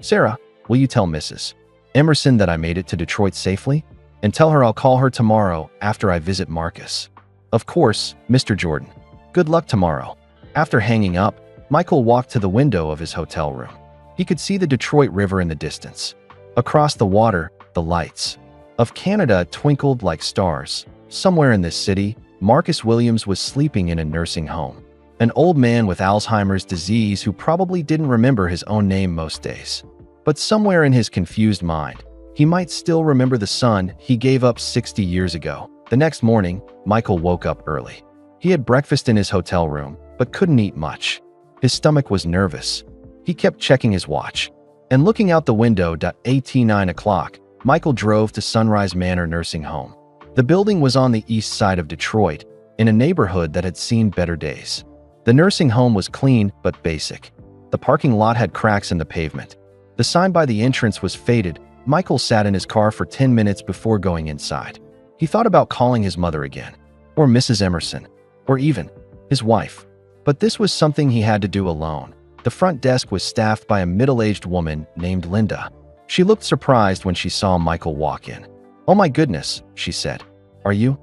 Sarah, will you tell Mrs. Emerson that I made it to Detroit safely? And tell her I'll call her tomorrow after I visit Marcus. Of course, Mr. Jordan. Good luck tomorrow. After hanging up, Michael walked to the window of his hotel room. He could see the Detroit River in the distance. Across the water, the lights of Canada twinkled like stars. Somewhere in this city, Marcus Williams was sleeping in a nursing home. An old man with Alzheimer's disease who probably didn't remember his own name most days. But somewhere in his confused mind, he might still remember the son he gave up 60 years ago. The next morning, Michael woke up early. He had breakfast in his hotel room, but couldn't eat much. His stomach was nervous. He kept checking his watch. And looking out the window at 9 o'clock, Michael drove to Sunrise Manor Nursing Home. The building was on the east side of Detroit, in a neighborhood that had seen better days. The nursing home was clean but basic. The parking lot had cracks in the pavement. The sign by the entrance was faded. Michael sat in his car for 10 minutes before going inside. He thought about calling his mother again, or Mrs. Emerson, or even his wife. But this was something he had to do alone. The front desk was staffed by a middle-aged woman named Linda. She looked surprised when she saw Michael walk in. "Oh my goodness," she said. "Are you?"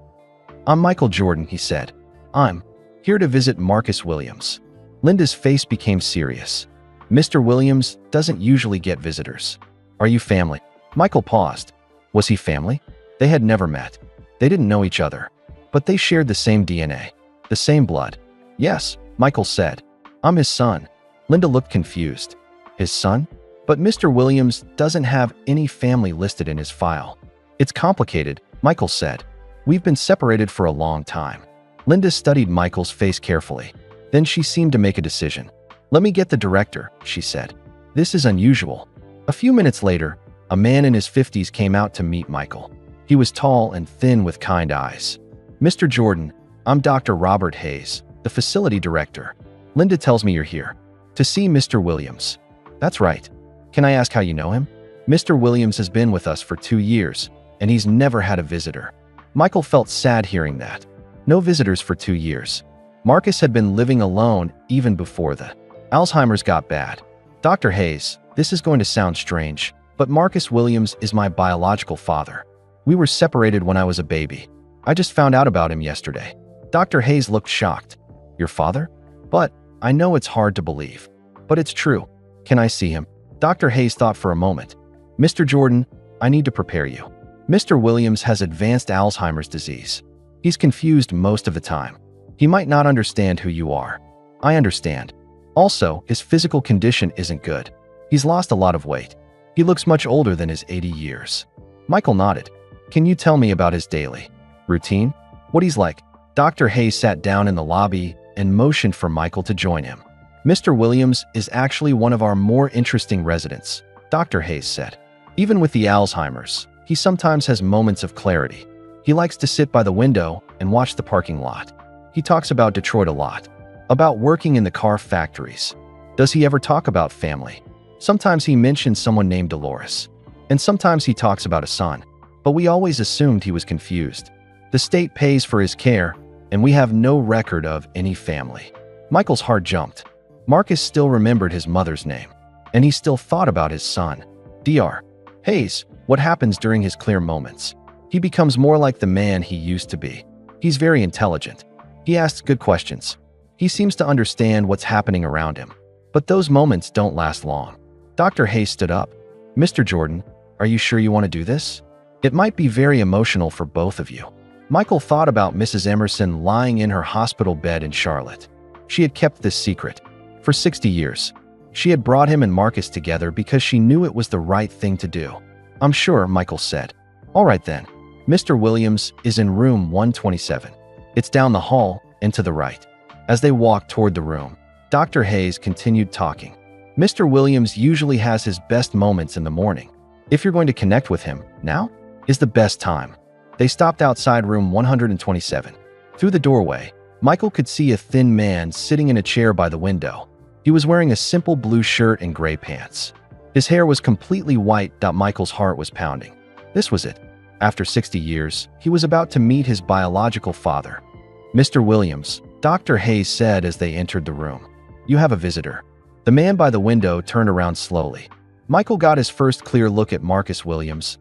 "I'm Michael Jordan," he said. "I'm here to visit Marcus Williams." Linda's face became serious. "Mr. Williams doesn't usually get visitors. Are you family?" Michael paused. Was he family? They had never met. They didn't know each other. But they shared the same DNA, the same blood. "Yes," Michael said. "I'm his son." Linda looked confused. "His son? But Mr. Williams doesn't have any family listed in his file." "It's complicated," Michael said. "We've been separated for a long time." Linda studied Michael's face carefully. Then she seemed to make a decision. "Let me get the director," she said. "This is unusual." A few minutes later, a man in his 50s came out to meet Michael. He was tall and thin with kind eyes. "Mr. Jordan, I'm Dr. Robert Hayes, the facility director. Linda tells me you're here to see Mr. Williams." "That's right. Can I ask how you know him?" "Mr. Williams has been with us for 2 years, and he's never had a visitor." Michael felt sad hearing that. No visitors for 2 years. Marcus had been living alone even before the Alzheimer's got bad. "Dr. Hayes, this is going to sound strange, but Marcus Williams is my biological father. We were separated when I was a baby. I just found out about him yesterday." Dr. Hayes looked shocked. "Your father? But I know it's hard to believe. But it's true. Can I see him?" Dr. Hayes thought for a moment. "Mr. Jordan, I need to prepare you. Mr. Williams has advanced Alzheimer's disease. He's confused most of the time. He might not understand who you are." "I understand. Also, his physical condition isn't good. He's lost a lot of weight. He looks much older than his 80 years. Michael nodded. "Can you tell me about his daily routine? What he's like?" Dr. Hayes sat down in the lobby and motioned for Michael to join him. "Mr. Williams is actually one of our more interesting residents," Dr. Hayes said. "Even with the Alzheimer's, he sometimes has moments of clarity. He likes to sit by the window and watch the parking lot. He talks about Detroit a lot, about working in the car factories. Does he ever talk about family? Sometimes he mentions someone named Dolores, and sometimes he talks about a son. But we always assumed he was confused. The state pays for his care, and we have no record of any family." Michael's heart jumped. Marcus still remembered his mother's name, and he still thought about his son. Dr. Hayes, what happens during his clear moments? He becomes more like the man he used to be. He's very intelligent. He asks good questions. He seems to understand what's happening around him. But those moments don't last long. Dr. Hayes stood up. "Mr. Jordan, are you sure you want to do this? It might be very emotional for both of you." Michael thought about Mrs. Emerson lying in her hospital bed in Charlotte. She had kept this secret for 60 years. She had brought him and Marcus together because she knew it was the right thing to do. "I'm sure," Michael said. All right then. Mr. Williams is in room 127. It's down the hall and to the right. As they walked toward the room, Dr. Hayes continued talking. Mr. Williams usually has his best moments in the morning. If you're going to connect with him, now is the best time. They stopped outside room 127. Through the doorway, Michael could see a thin man sitting in a chair by the window. He was wearing a simple blue shirt and gray pants. His hair was completely white. Michael's heart was pounding. This was it. After 60 years, he was about to meet his biological father. Mr. Williams, Dr. Hayes said as they entered the room. You have a visitor. The man by the window turned around slowly. Michael got his first clear look at Marcus Williams.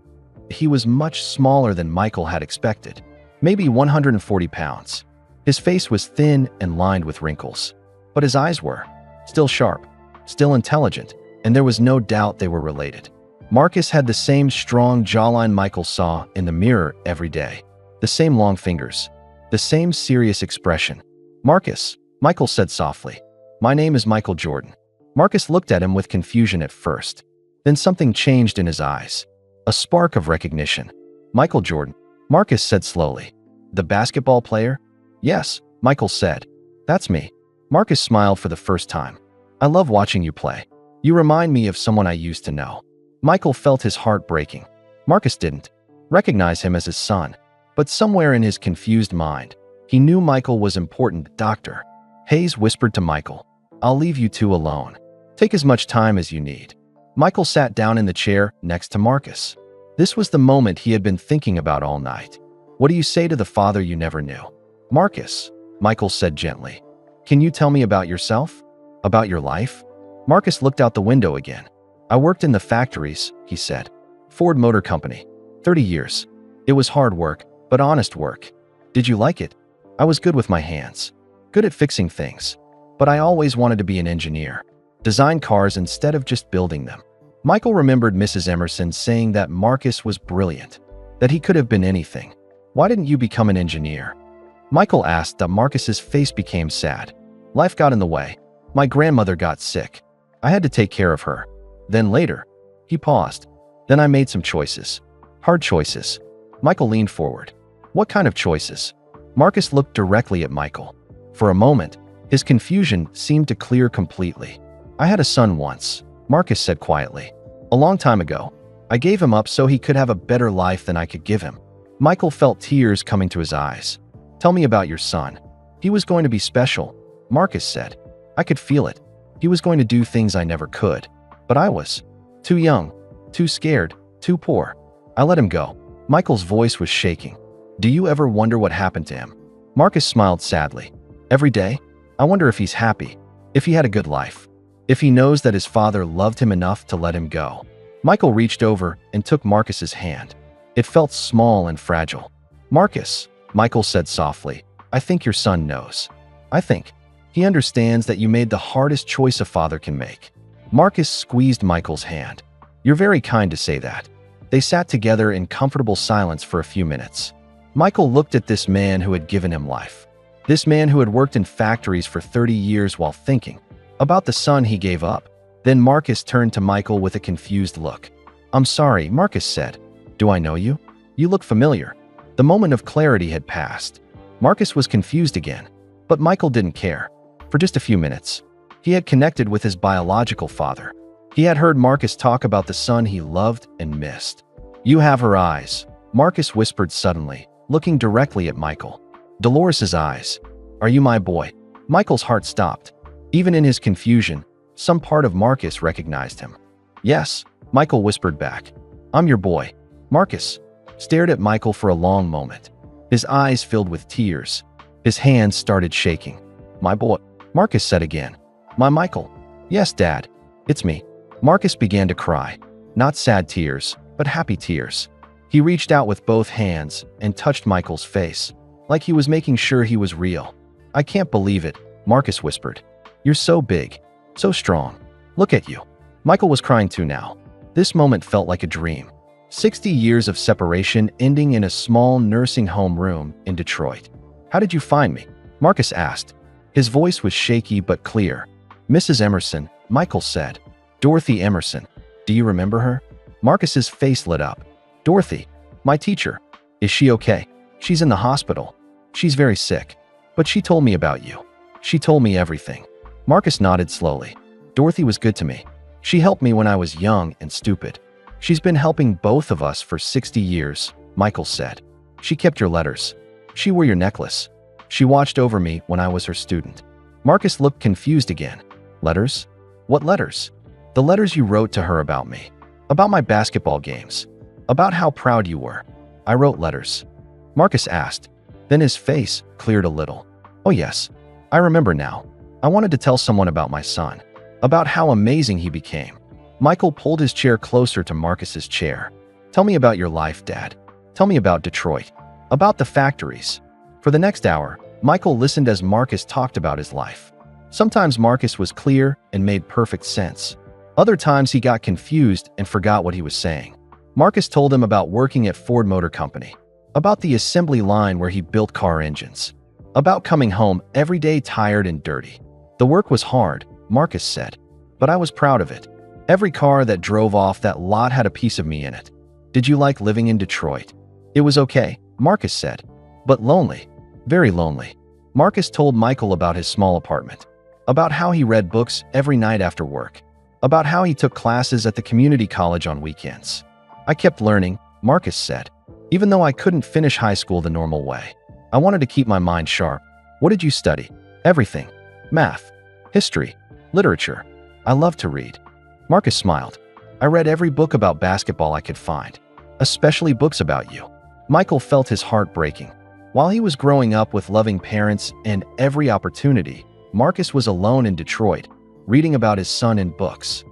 He was much smaller than Michael had expected, maybe 140 pounds. His face was thin and lined with wrinkles, but his eyes were still sharp, still intelligent, and there was no doubt they were related. Marcus had the same strong jawline Michael saw in the mirror every day, the same long fingers, the same serious expression. Marcus, Michael said softly. My name is Michael Jordan. Marcus looked at him with confusion at first. Then something changed in his eyes. A spark of recognition. Michael Jordan, Marcus said slowly. The basketball player? Yes, Michael said. That's me. Marcus smiled for the first time. I love watching you play. You remind me of someone I used to know. Michael felt his heart breaking. Marcus didn't recognize him as his son, but somewhere in his confused mind, he knew Michael was important. Dr. Hayes whispered to Michael, I'll leave you two alone. Take as much time as you need. Michael sat down in the chair next to Marcus. This was the moment he had been thinking about all night. What do you say to the father you never knew? Marcus, Michael said gently. Can you tell me about yourself? About your life? Marcus looked out the window again. I worked in the factories, he said. Ford Motor Company. 30 years. It was hard work, but honest work. Did you like it? I was good with my hands. Good at fixing things. But I always wanted to be an engineer. Design cars instead of just building them. Michael remembered Mrs. Emerson saying that Marcus was brilliant, that he could have been anything. Why didn't you become an engineer? Michael asked. That Marcus's face became sad. Life got in the way. My grandmother got sick. I had to take care of her. Then later, he paused. Then I made some choices. Hard choices. Michael leaned forward. What kind of choices? Marcus looked directly at Michael. For a moment, his confusion seemed to clear completely. I had a son once, Marcus said quietly. A long time ago. I gave him up so he could have a better life than I could give him. Michael felt tears coming to his eyes. Tell me about your son. He was going to be special, Marcus said. I could feel it. He was going to do things I never could. But I was too young, too scared, too poor. I let him go. Michael's voice was shaking. Do you ever wonder what happened to him? Marcus smiled sadly. Every day, I wonder if he's happy, if he had a good life, if he knows that his father loved him enough to let him go. Michael reached over and took Marcus's hand. It felt small and fragile. Marcus, Michael said softly, I think your son knows. I think he understands that you made the hardest choice a father can make. Marcus squeezed Michael's hand. You're very kind to say that. They sat together in comfortable silence for a few minutes. Michael looked at this man who had given him life. This man who had worked in factories for 30 years while thinking about the son he gave up. Then Marcus turned to Michael with a confused look. I'm sorry, Marcus said. Do I know you? You look familiar. The moment of clarity had passed. Marcus was confused again, but Michael didn't care. For just a few minutes, he had connected with his biological father. He had heard Marcus talk about the son he loved and missed. You have her eyes, Marcus whispered suddenly, looking directly at Michael. Dolores's eyes. Are you my boy? Michael's heart stopped. Even in his confusion, some part of Marcus recognized him. Yes, Michael whispered back. I'm your boy. Marcus stared at Michael for a long moment. His eyes filled with tears. His hands started shaking. My boy, Marcus said again. My Michael. Yes, Dad. It's me. Marcus began to cry. Not sad tears, but happy tears. He reached out with both hands and touched Michael's face, like he was making sure he was real. I can't believe it, Marcus whispered. You're so big, so strong. Look at you. Michael was crying too now. This moment felt like a dream. 60 years of separation ending in a small nursing home room in Detroit. How did you find me? Marcus asked. His voice was shaky but clear. Mrs. Emerson, Michael said. Dorothy Emerson. Do you remember her? Marcus's face lit up. Dorothy. My teacher. Is she okay? She's in the hospital. She's very sick. But she told me about you. She told me everything. Marcus nodded slowly. Dorothy was good to me. She helped me when I was young and stupid. She's been helping both of us for 60 years, Michael said. She kept your letters. She wore your necklace. She watched over me when I was her student. Marcus looked confused again. Letters? What letters? The letters you wrote to her about me. About my basketball games. About how proud you were. I wrote letters. Marcus asked. Then his face cleared a little. Oh yes, I remember now. I wanted to tell someone about my son. About how amazing he became. Michael pulled his chair closer to Marcus's chair. Tell me about your life, Dad. Tell me about Detroit. About the factories. For the next hour, Michael listened as Marcus talked about his life. Sometimes Marcus was clear and made perfect sense. Other times he got confused and forgot what he was saying. Marcus told him about working at Ford Motor Company. About the assembly line where he built car engines. About coming home every day tired and dirty. The work was hard, Marcus said, but I was proud of it. Every car that drove off that lot had a piece of me in it. Did you like living in Detroit? It was okay, Marcus said, but lonely, very lonely. Marcus told Michael about his small apartment, about how he read books every night after work, about how he took classes at the community college on weekends. I kept learning, Marcus said, even though I couldn't finish high school the normal way. I wanted to keep my mind sharp. What did you study? Everything. Math, history, literature. I loved to read. Marcus smiled. I read every book about basketball I could find, especially books about you. Michael felt his heart breaking. While he was growing up with loving parents and every opportunity, Marcus was alone in Detroit, reading about his son in books.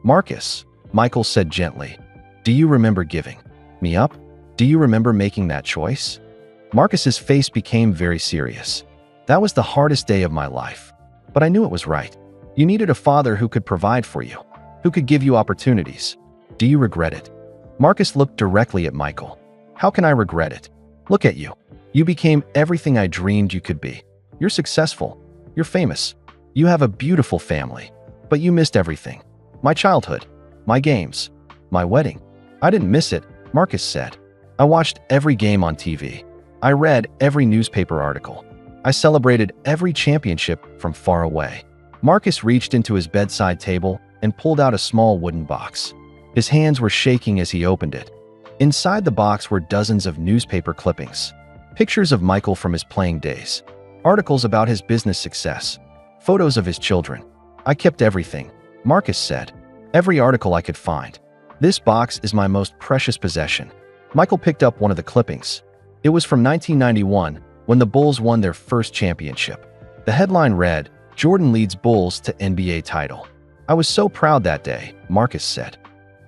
Marcus, Michael said gently, do you remember giving me up? Do you remember making that choice? Marcus's face became very serious. That was the hardest day of my life, but I knew it was right. You needed a father who could provide for you, who could give you opportunities. Do you regret it? Marcus looked directly at Michael. How can I regret it? Look at you. You became everything I dreamed you could be. You're successful. You're famous. You have a beautiful family. But you missed everything. My childhood. My games. My wedding. I didn't miss it, Marcus said. I watched every game on TV. I read every newspaper article. I celebrated every championship from far away. Marcus reached into his bedside table and pulled out a small wooden box. His hands were shaking as he opened it. Inside the box were dozens of newspaper clippings, pictures of Michael from his playing days, articles about his business success, photos of his children. I kept everything, Marcus said, every article I could find. This box is my most precious possession. Michael picked up one of the clippings. It was from 1991, when the Bulls won their first championship. The headline read, Jordan leads Bulls to NBA title. I was so proud that day, Marcus said.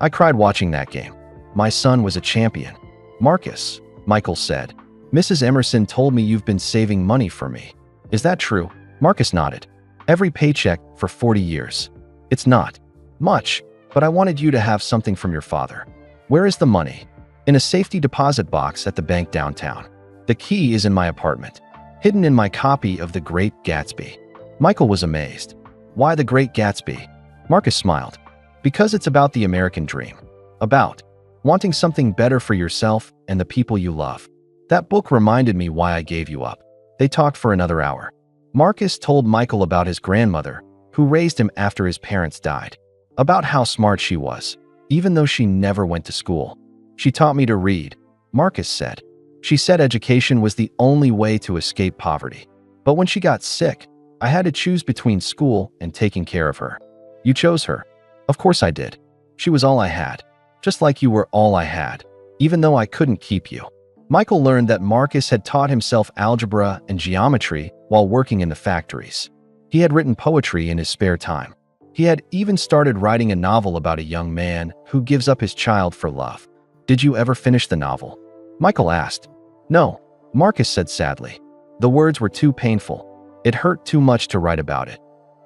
I cried watching that game. My son was a champion. Marcus, Michael said, Mrs. Emerson told me you've been saving money for me. Is that true? Marcus nodded. Every paycheck for 40 years. It's not much, but I wanted you to have something from your father. Where is the money? In a safety deposit box at the bank downtown. The key is in my apartment, hidden in my copy of The Great Gatsby. Michael was amazed. Why The Great Gatsby? Marcus smiled. Because it's about the American dream. About wanting something better for yourself and the people you love. That book reminded me why I gave you up. They talked for another hour. Marcus told Michael about his grandmother, who raised him after his parents died. About how smart she was, even though she never went to school. She taught me to read, Marcus said. She said education was the only way to escape poverty. But when she got sick, I had to choose between school and taking care of her. You chose her. Of course I did. She was all I had. Just like you were all I had, even though I couldn't keep you. Michael learned that Marcus had taught himself algebra and geometry while working in the factories. He had written poetry in his spare time. He had even started writing a novel about a young man who gives up his child for love. Did you ever finish the novel? Michael asked. No, Marcus said sadly. The words were too painful. It hurt too much to write about it.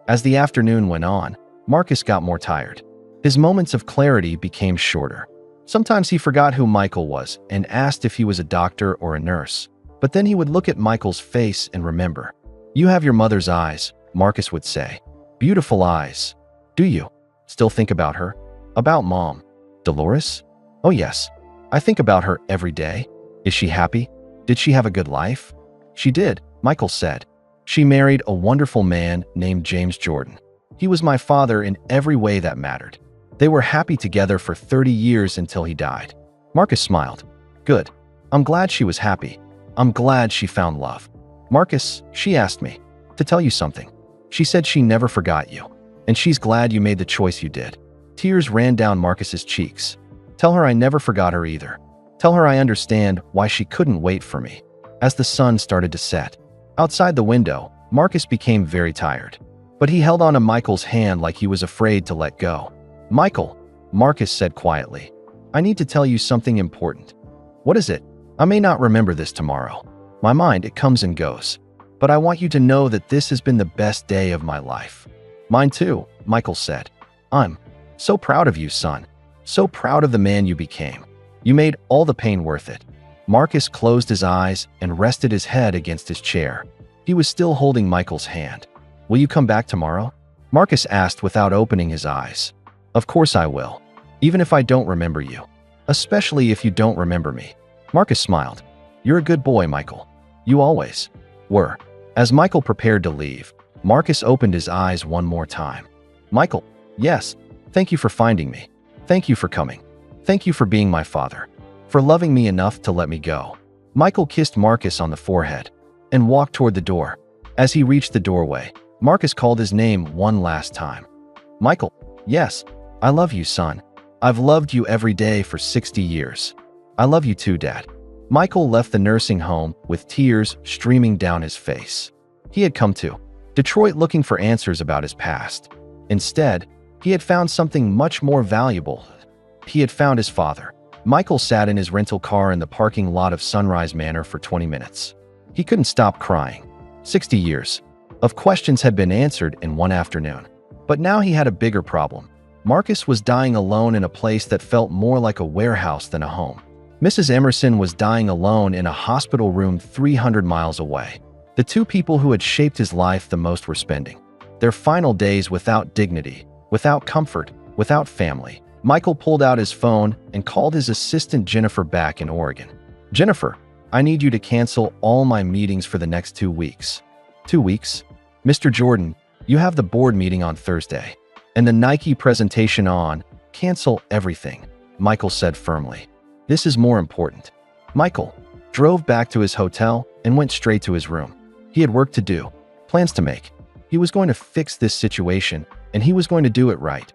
As the afternoon went on, Marcus got more tired. His moments of clarity became shorter. Sometimes he forgot who Michael was and asked if he was a doctor or a nurse. But then he would look at Michael's face and remember. You have your mother's eyes, Marcus would say. Beautiful eyes. Do you still think about her? About Mom? Dolores? Oh yes. I think about her every day. Is she happy? Did she have a good life? She did, Michael said. She married a wonderful man named James Jordan. He was my father in every way that mattered. They were happy together for 30 years until he died. Marcus smiled. Good. I'm glad she was happy. I'm glad she found love. Marcus, she asked me to tell you something. She said she never forgot you, and she's glad you made the choice you did. Tears ran down Marcus's cheeks. Tell her I never forgot her either. Tell her I understand why she couldn't wait for me. As the sun started to set, outside the window, Marcus became very tired. But he held on to Michael's hand like he was afraid to let go. Michael, Marcus said quietly, I need to tell you something important. What is it? I may not remember this tomorrow. My mind, it comes and goes. But I want you to know that this has been the best day of my life. Mine too, Michael said. I'm so proud of you, son. So proud of the man you became. You made all the pain worth it. Marcus closed his eyes and rested his head against his chair. He was still holding Michael's hand. Will you come back tomorrow? Marcus asked without opening his eyes. Of course I will, even if I don't remember you. Especially if you don't remember me. Marcus smiled. You're a good boy, Michael. You always were. As Michael prepared to leave, Marcus opened his eyes one more time. Michael, yes, thank you for finding me. Thank you for coming. Thank you for being my father. For loving me enough to let me go. Michael kissed Marcus on the forehead and walked toward the door. As he reached the doorway, Marcus called his name one last time. Michael, yes, I love you, son. I've loved you every day for 60 years. I love you too, Dad. Michael left the nursing home with tears streaming down his face. He had come to Detroit looking for answers about his past. Instead, he had found something much more valuable. He had found his father. Michael sat in his rental car in the parking lot of Sunrise Manor for 20 minutes. He couldn't stop crying. 60 years of questions had been answered in one afternoon. But now he had a bigger problem. Marcus was dying alone in a place that felt more like a warehouse than a home. Mrs. Emerson was dying alone in a hospital room 300 miles away. The two people who had shaped his life the most were spending their final days without dignity, without comfort, without family. Michael pulled out his phone and called his assistant Jennifer back in Oregon. Jennifer, I need you to cancel all my meetings for the next 2 weeks. 2 weeks? Mr. Jordan, you have the board meeting on Thursday and the Nike presentation on. Cancel everything, Michael said firmly. This is more important. Michael drove back to his hotel and went straight to his room. He had work to do, plans to make. He was going to fix this situation, and he was going to do it right.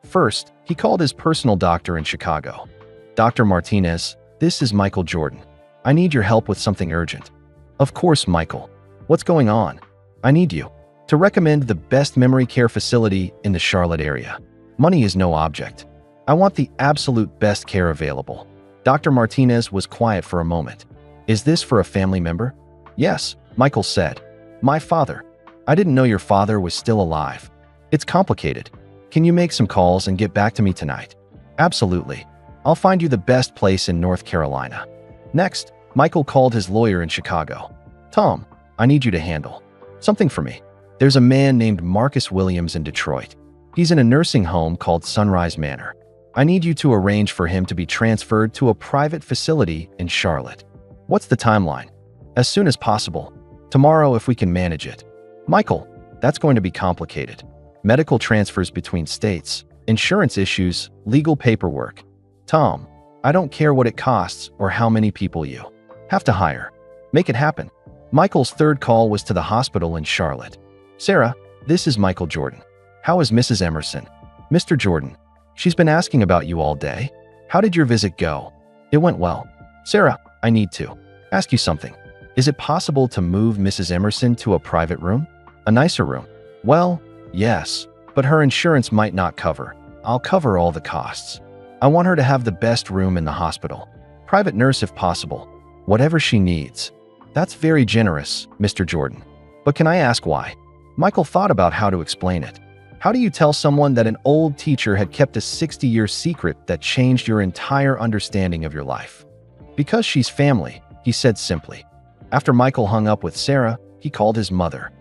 First, he called his personal doctor in Chicago. Dr. Martinez, this is Michael Jordan. I need your help with something urgent. Of course, Michael. What's going on? I need you to recommend the best memory care facility in the Charlotte area. Money is no object. I want the absolute best care available. Dr. Martinez was quiet for a moment. Is this for a family member? Yes, Michael said. My father. I didn't know your father was still alive. It's complicated. Can you make some calls and get back to me tonight? Absolutely. I'll find you the best place in North Carolina. Next, Michael called his lawyer in Chicago. Tom, I need you to handle something for me. There's a man named Marcus Williams in Detroit. He's in a nursing home called Sunrise Manor. I need you to arrange for him to be transferred to a private facility in Charlotte. What's the timeline? As soon as possible. Tomorrow if we can manage it. Michael, that's going to be complicated. Medical transfers between states, insurance issues, legal paperwork. Tom, I don't care what it costs or how many people you have to hire. Make it happen. Michael's third call was to the hospital in Charlotte. Sarah, this is Michael Jordan. How is Mrs. Emerson? Mr. Jordan, she's been asking about you all day. How did your visit go? It went well. Sarah, I need to ask you something. Is it possible to move Mrs. Emerson to a private room? A nicer room? Well, yes, but her insurance might not cover. I'll cover all the costs. I want her to have the best room in the hospital. Private nurse if possible. Whatever she needs. That's very generous, Mr. Jordan. But can I ask why? Michael thought about how to explain it. How do you tell someone that an old teacher had kept a 60-year secret that changed your entire understanding of your life? Because she's family, he said simply. After Michael hung up with Sarah, he called his mother.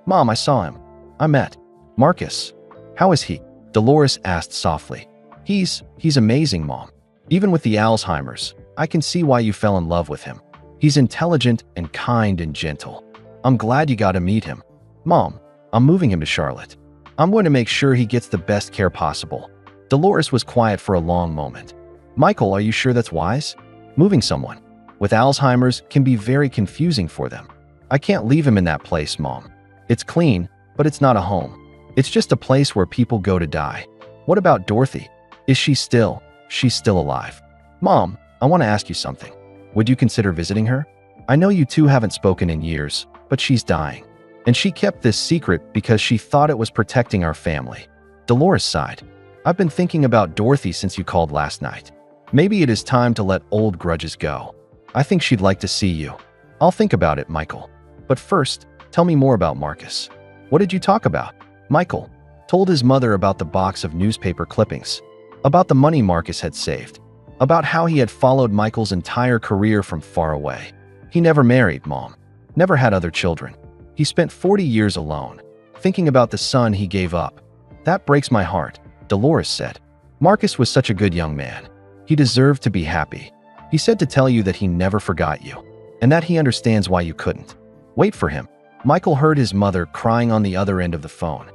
Mom, I saw him. I met Marcus. How is he? Dolores asked softly. He's amazing, Mom. Even with the Alzheimer's, I can see why you fell in love with him. He's intelligent and kind and gentle. I'm glad you got to meet him. Mom, I'm moving him to Charlotte. I'm going to make sure he gets the best care possible." Dolores was quiet for a long moment. "Michael, are you sure that's wise? Moving someone with Alzheimer's can be very confusing for them. I can't leave him in that place, Mom. It's clean, but it's not a home. It's just a place where people go to die." "What about Dorothy? Is she still? She's still alive." "Mom, I want to ask you something. Would you consider visiting her? I know you two haven't spoken in years, but she's dying. And she kept this secret because she thought it was protecting our family." Dolores sighed. "I've been thinking about Dorothy since you called last night. Maybe it is time to let old grudges go. I think she'd like to see you." "I'll think about it, Michael. But first, tell me more about Marcus. What did you talk about?" Michael told his mother about the box of newspaper clippings, about the money Marcus had saved, about how he had followed Michael's entire career from far away. "He never married, Mom. Never had other children. He spent 40 years alone, thinking about the son he gave up. That breaks my heart," Dolores said. "Marcus was such a good young man. He deserved to be happy. He said to tell you that he never forgot you, and that he understands why you couldn't wait for him." Michael heard his mother crying on the other end of the phone.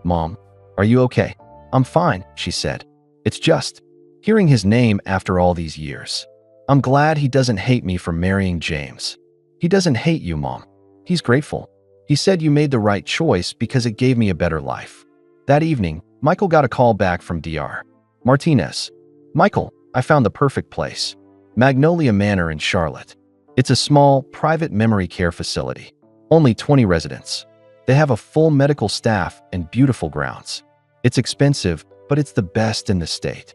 "Mom, are you okay?" "I'm fine," she said. "It's just hearing his name after all these years. I'm glad he doesn't hate me for marrying James." "He doesn't hate you, Mom. He's grateful. He said you made the right choice because it gave me a better life." That evening, Michael got a call back from Dr. Martinez. "Michael, I found the perfect place. Magnolia Manor in Charlotte. It's a small, private memory care facility. Only 20 residents. They have a full medical staff and beautiful grounds. It's expensive, but it's the best in the state.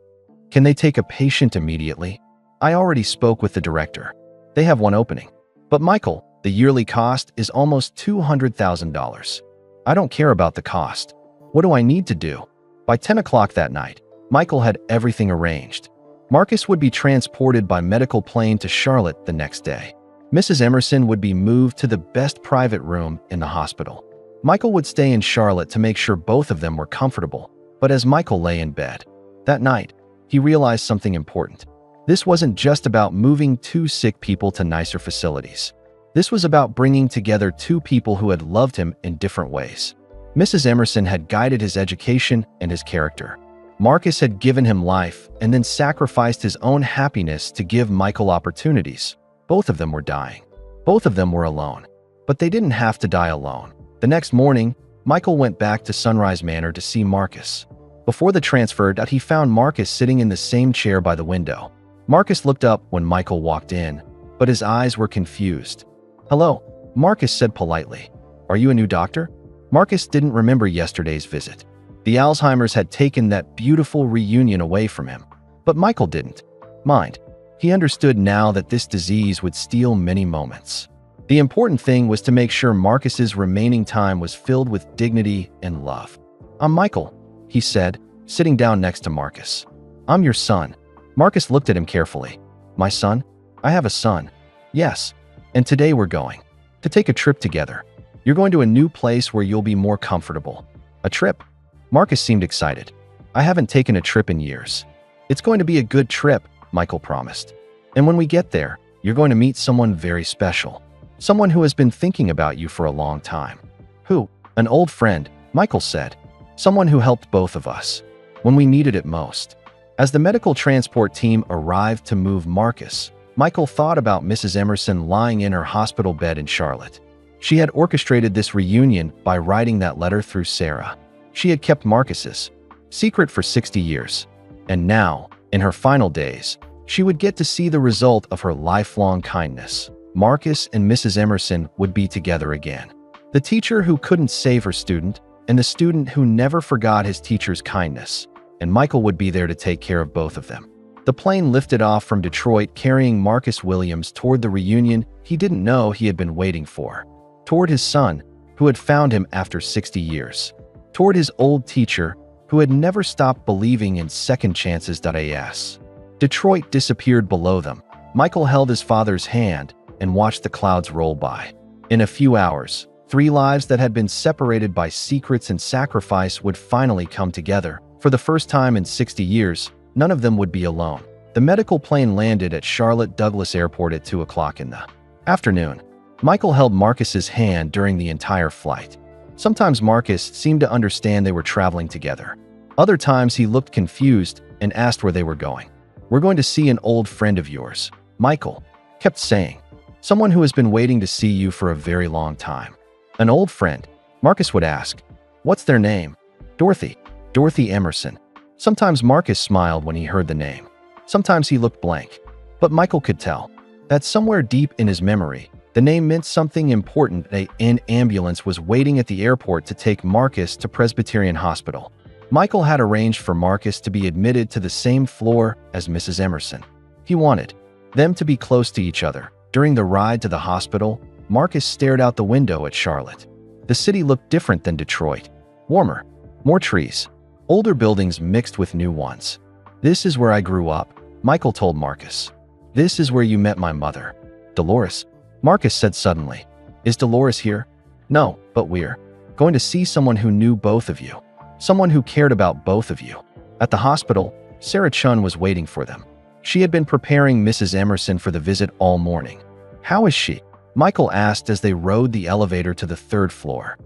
Can they take a patient immediately? I already spoke with the director. They have one opening. But Michael, the yearly cost is almost $200,000. I don't care about the cost. What do I need to do?" By 10 o'clock that night, Michael had everything arranged. Marcus would be transported by medical plane to Charlotte the next day. Mrs. Emerson would be moved to the best private room in the hospital. Michael would stay in Charlotte to make sure both of them were comfortable. But as Michael lay in bed that night, he realized something important. This wasn't just about moving two sick people to nicer facilities. This was about bringing together two people who had loved him in different ways. Mrs. Emerson had guided his education and his character. Marcus had given him life and then sacrificed his own happiness to give Michael opportunities. Both of them were dying. Both of them were alone. But they didn't have to die alone. The next morning, Michael went back to Sunrise Manor to see Marcus. Before the transfer, he found Marcus sitting in the same chair by the window. Marcus looked up when Michael walked in, but his eyes were confused. "Hello," Marcus said politely. "Are you a new doctor?" Marcus didn't remember yesterday's visit. The Alzheimer's had taken that beautiful reunion away from him. But Michael didn't mind. He understood now that this disease would steal many moments. The important thing was to make sure Marcus's remaining time was filled with dignity and love. "I'm Michael," he said, sitting down next to Marcus. "I'm your son." Marcus looked at him carefully. "My son? I have a son." "Yes. And today we're going to take a trip together. You're going to a new place where you'll be more comfortable." "A trip?" Marcus seemed excited. "I haven't taken a trip in years." "It's going to be a good trip," Michael promised. "And when we get there, you're going to meet someone very special. Someone who has been thinking about you for a long time." "Who?" "An old friend," Michael said. "Someone who helped both of us when we needed it most." As the medical transport team arrived to move Marcus, Michael thought about Mrs. Emerson lying in her hospital bed in Charlotte. She had orchestrated this reunion by writing that letter through Sarah. She had kept Marcus's secret for 60 years. And now, in her final days, she would get to see the result of her lifelong kindness. Marcus and Mrs. Emerson would be together again. The teacher who couldn't save her student, and the student who never forgot his teacher's kindness. And Michael would be there to take care of both of them. The plane lifted off from Detroit carrying Marcus Williams toward the reunion he didn't know he had been waiting for. Toward his son, who had found him after 60 years. Toward his old teacher, who had never stopped believing in second chances. As Detroit disappeared below them, Michael held his father's hand and watched the clouds roll by. In a few hours, 3 lives that had been separated by secrets and sacrifice would finally come together. For the first time in 60 years, none of them would be alone. The medical plane landed at Charlotte Douglas Airport at 2 o'clock in the afternoon. Michael held Marcus's hand during the entire flight. Sometimes Marcus seemed to understand they were traveling together. Other times he looked confused and asked where they were going. "We're going to see an old friend of yours," Michael kept saying. "Someone who has been waiting to see you for a very long time." "An old friend?" Marcus would ask. "What's their name?" "Dorothy. Dorothy Emerson." Sometimes Marcus smiled when he heard the name. Sometimes he looked blank. But Michael could tell that somewhere deep in his memory, the name meant something important. An ambulance was waiting at the airport to take Marcus to Presbyterian Hospital. Michael had arranged for Marcus to be admitted to the same floor as Mrs. Emerson. He wanted them to be close to each other. During the ride to the hospital, Marcus stared out the window at Charlotte. The city looked different than Detroit. Warmer, more trees, older buildings mixed with new ones. "This is where I grew up," Michael told Marcus. "This is where you met my mother." "Dolores?" Marcus said suddenly. "Is Dolores here?" "No, but we're going to see someone who knew both of you. Someone who cared about both of you." At the hospital, Sarah Chun was waiting for them. She had been preparing Mrs. Emerson for the visit all morning. "How is she?" Michael asked as they rode the elevator to the 3rd floor.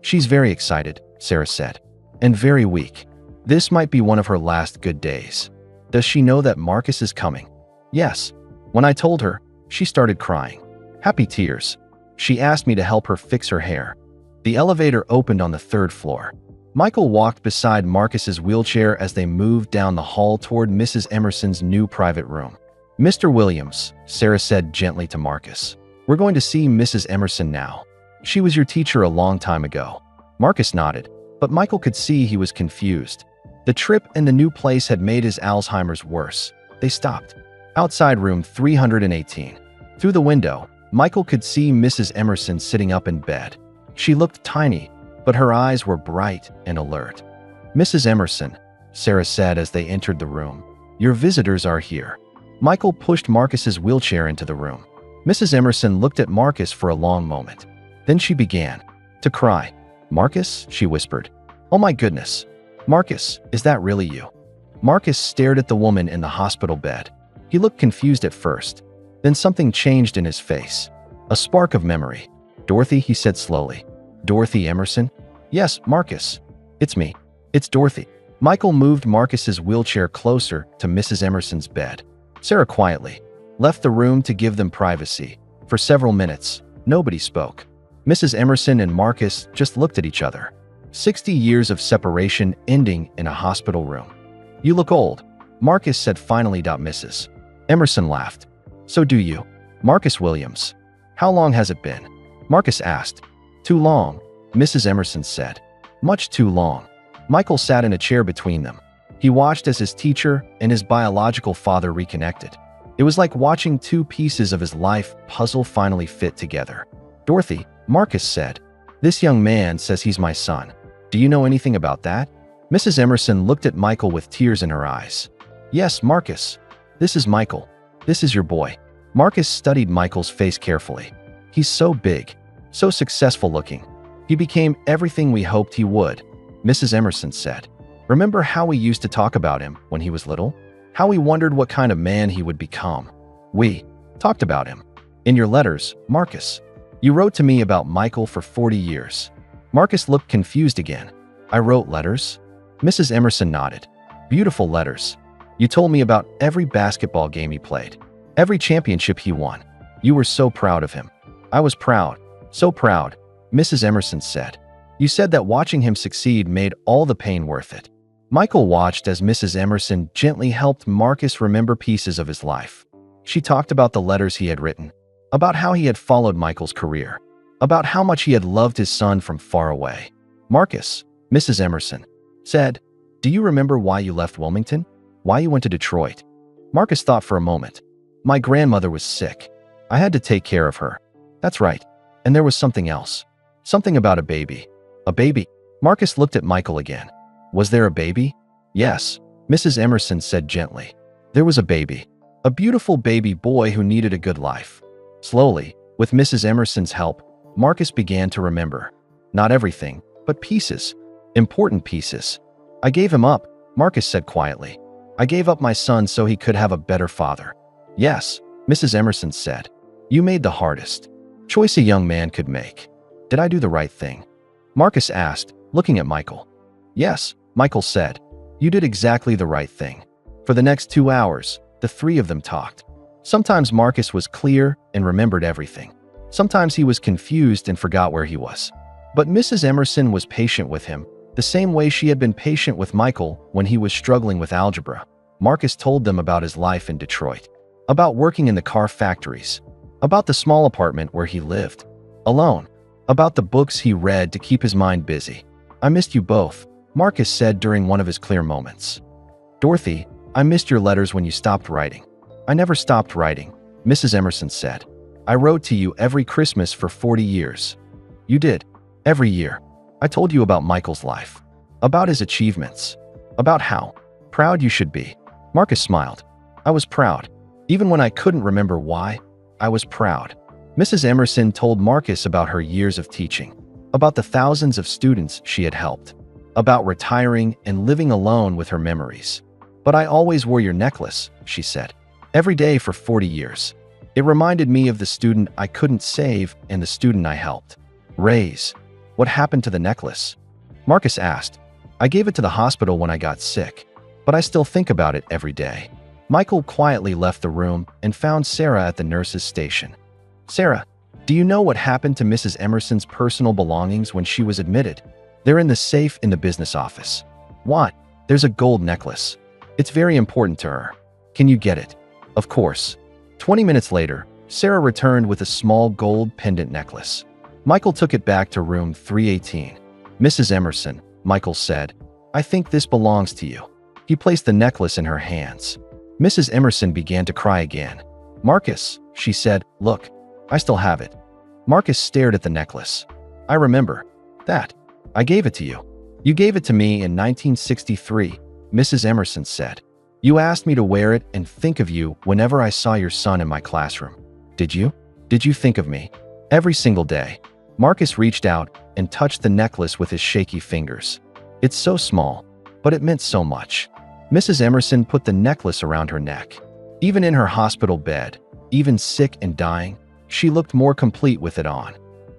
"She's very excited," Sarah said, "and very weak. This might be one of her last good days." "Does she know that Marcus is coming?" "Yes. When I told her, she started crying. Happy tears. She asked me to help her fix her hair." The elevator opened on the 3rd floor. Michael walked beside Marcus's wheelchair as they moved down the hall toward Mrs. Emerson's new private room. "Mr. Williams," Sarah said gently to Marcus, "we're going to see Mrs. Emerson now. She was your teacher a long time ago." Marcus nodded, but Michael could see he was confused. The trip and the new place had made his Alzheimer's worse. They stopped outside room 318. Through the window, Michael could see Mrs. Emerson sitting up in bed. She looked tiny, but her eyes were bright and alert. "Mrs. Emerson," Sarah said as they entered the room, "your visitors are here." Michael pushed Marcus's wheelchair into the room. Mrs. Emerson looked at Marcus for a long moment. Then she began to cry. "Marcus," she whispered. "Oh my goodness. Marcus, is that really you?" Marcus stared at the woman in the hospital bed. He looked confused at first. Then something changed in his face. A spark of memory. "Dorothy," he said slowly. "Dorothy Emerson?" "Yes, Marcus. It's me. It's Dorothy." Michael moved Marcus's wheelchair closer to Mrs. Emerson's bed. Sarah quietly left the room to give them privacy. For several minutes, nobody spoke. Mrs. Emerson and Marcus just looked at each other. 60 years of separation ending in a hospital room. "You look old," Marcus said finally. Mrs. Emerson laughed. "So do you." Marcus Williams. "How long has it been?" Marcus asked. "Too long," Mrs. Emerson said. "Much too long." Michael sat in a chair between them. He watched as his teacher and his biological father reconnected. It was like watching two pieces of his life puzzle finally fit together. "Dorothy," Marcus said, "this young man says he's my son. Do you know anything about that?" Mrs. Emerson looked at Michael with tears in her eyes. "Yes, Marcus. This is Michael. This is your boy." Marcus studied Michael's face carefully. "He's so big, so successful looking. He became everything we hoped he would," Mrs. Emerson said. "Remember how we used to talk about him when he was little? How we wondered what kind of man he would become? We talked about him. In your letters, Marcus. You wrote to me about Michael for 40 years. Marcus looked confused again. "I wrote letters?" Mrs. Emerson nodded. "Beautiful letters. You told me about every basketball game he played, every championship he won. You were so proud of him." "I was proud, so proud," Mrs. Emerson said. "You said that watching him succeed made all the pain worth it." Michael watched as Mrs. Emerson gently helped Marcus remember pieces of his life. She talked about the letters he had written, about how he had followed Michael's career, about how much he had loved his son from far away. "Marcus," Mrs. Emerson said, "do you remember why you left Wilmington? Why you went to Detroit?" Marcus thought for a moment. "My grandmother was sick. I had to take care of her." "That's right. And there was something else. Something about a baby." "A baby?" Marcus looked at Michael again. "Was there a baby?" "Yes," Mrs. Emerson said gently. "There was a baby. A beautiful baby boy who needed a good life." Slowly, with Mrs. Emerson's help, Marcus began to remember. Not everything, but pieces. Important pieces. "I gave him up," Marcus said quietly. I gave up my son so he could have a better father. Yes, Mrs. Emerson said. You made the hardest choice a young man could make. Did I do the right thing? Marcus asked, looking at Michael. Yes, Michael said. You did exactly the right thing. For the next 2 hours, the three of them talked. Sometimes Marcus was clear and remembered everything. Sometimes he was confused and forgot where he was. But Mrs. Emerson was patient with him, the same way she had been patient with Michael when he was struggling with algebra. Marcus told them about his life in Detroit, about working in the car factories, about the small apartment where he lived, alone, about the books he read to keep his mind busy. I missed you both, Marcus said during one of his clear moments. Dorothy, I missed your letters when you stopped writing. I never stopped writing, Mrs. Emerson said. I wrote to you every Christmas for 40 years. You did, every year. I told you about Michael's life, about his achievements, about how proud you should be. Marcus smiled. I was proud. Even when I couldn't remember why, I was proud. Mrs. Emerson told Marcus about her years of teaching, about the thousands of students she had helped, about retiring and living alone with her memories. But I always wore your necklace, she said, every day for 40 years. It reminded me of the student I couldn't save and the student I helped raise. What happened to the necklace? Marcus asked. I gave it to the hospital when I got sick, but I still think about it every day. Michael quietly left the room and found Sarah at the nurse's station. Sarah, do you know what happened to Mrs. Emerson's personal belongings when she was admitted? They're in the safe in the business office. What? There's a gold necklace. It's very important to her. Can you get it? Of course. 20 minutes later, Sarah returned with a small gold pendant necklace. Michael took it back to room 318. Mrs. Emerson, Michael said, I think this belongs to you. He placed the necklace in her hands. Mrs. Emerson began to cry again. Marcus, she said, look, I still have it. Marcus stared at the necklace. I remember that. I gave it to you. You gave it to me in 1963, Mrs. Emerson said. You asked me to wear it and think of you whenever I saw your son in my classroom. Did you? Did you think of me? Every single day. Marcus reached out and touched the necklace with his shaky fingers. It's so small, but it meant so much. Mrs. Emerson put the necklace around her neck. Even in her hospital bed, even sick and dying, she looked more complete with it on.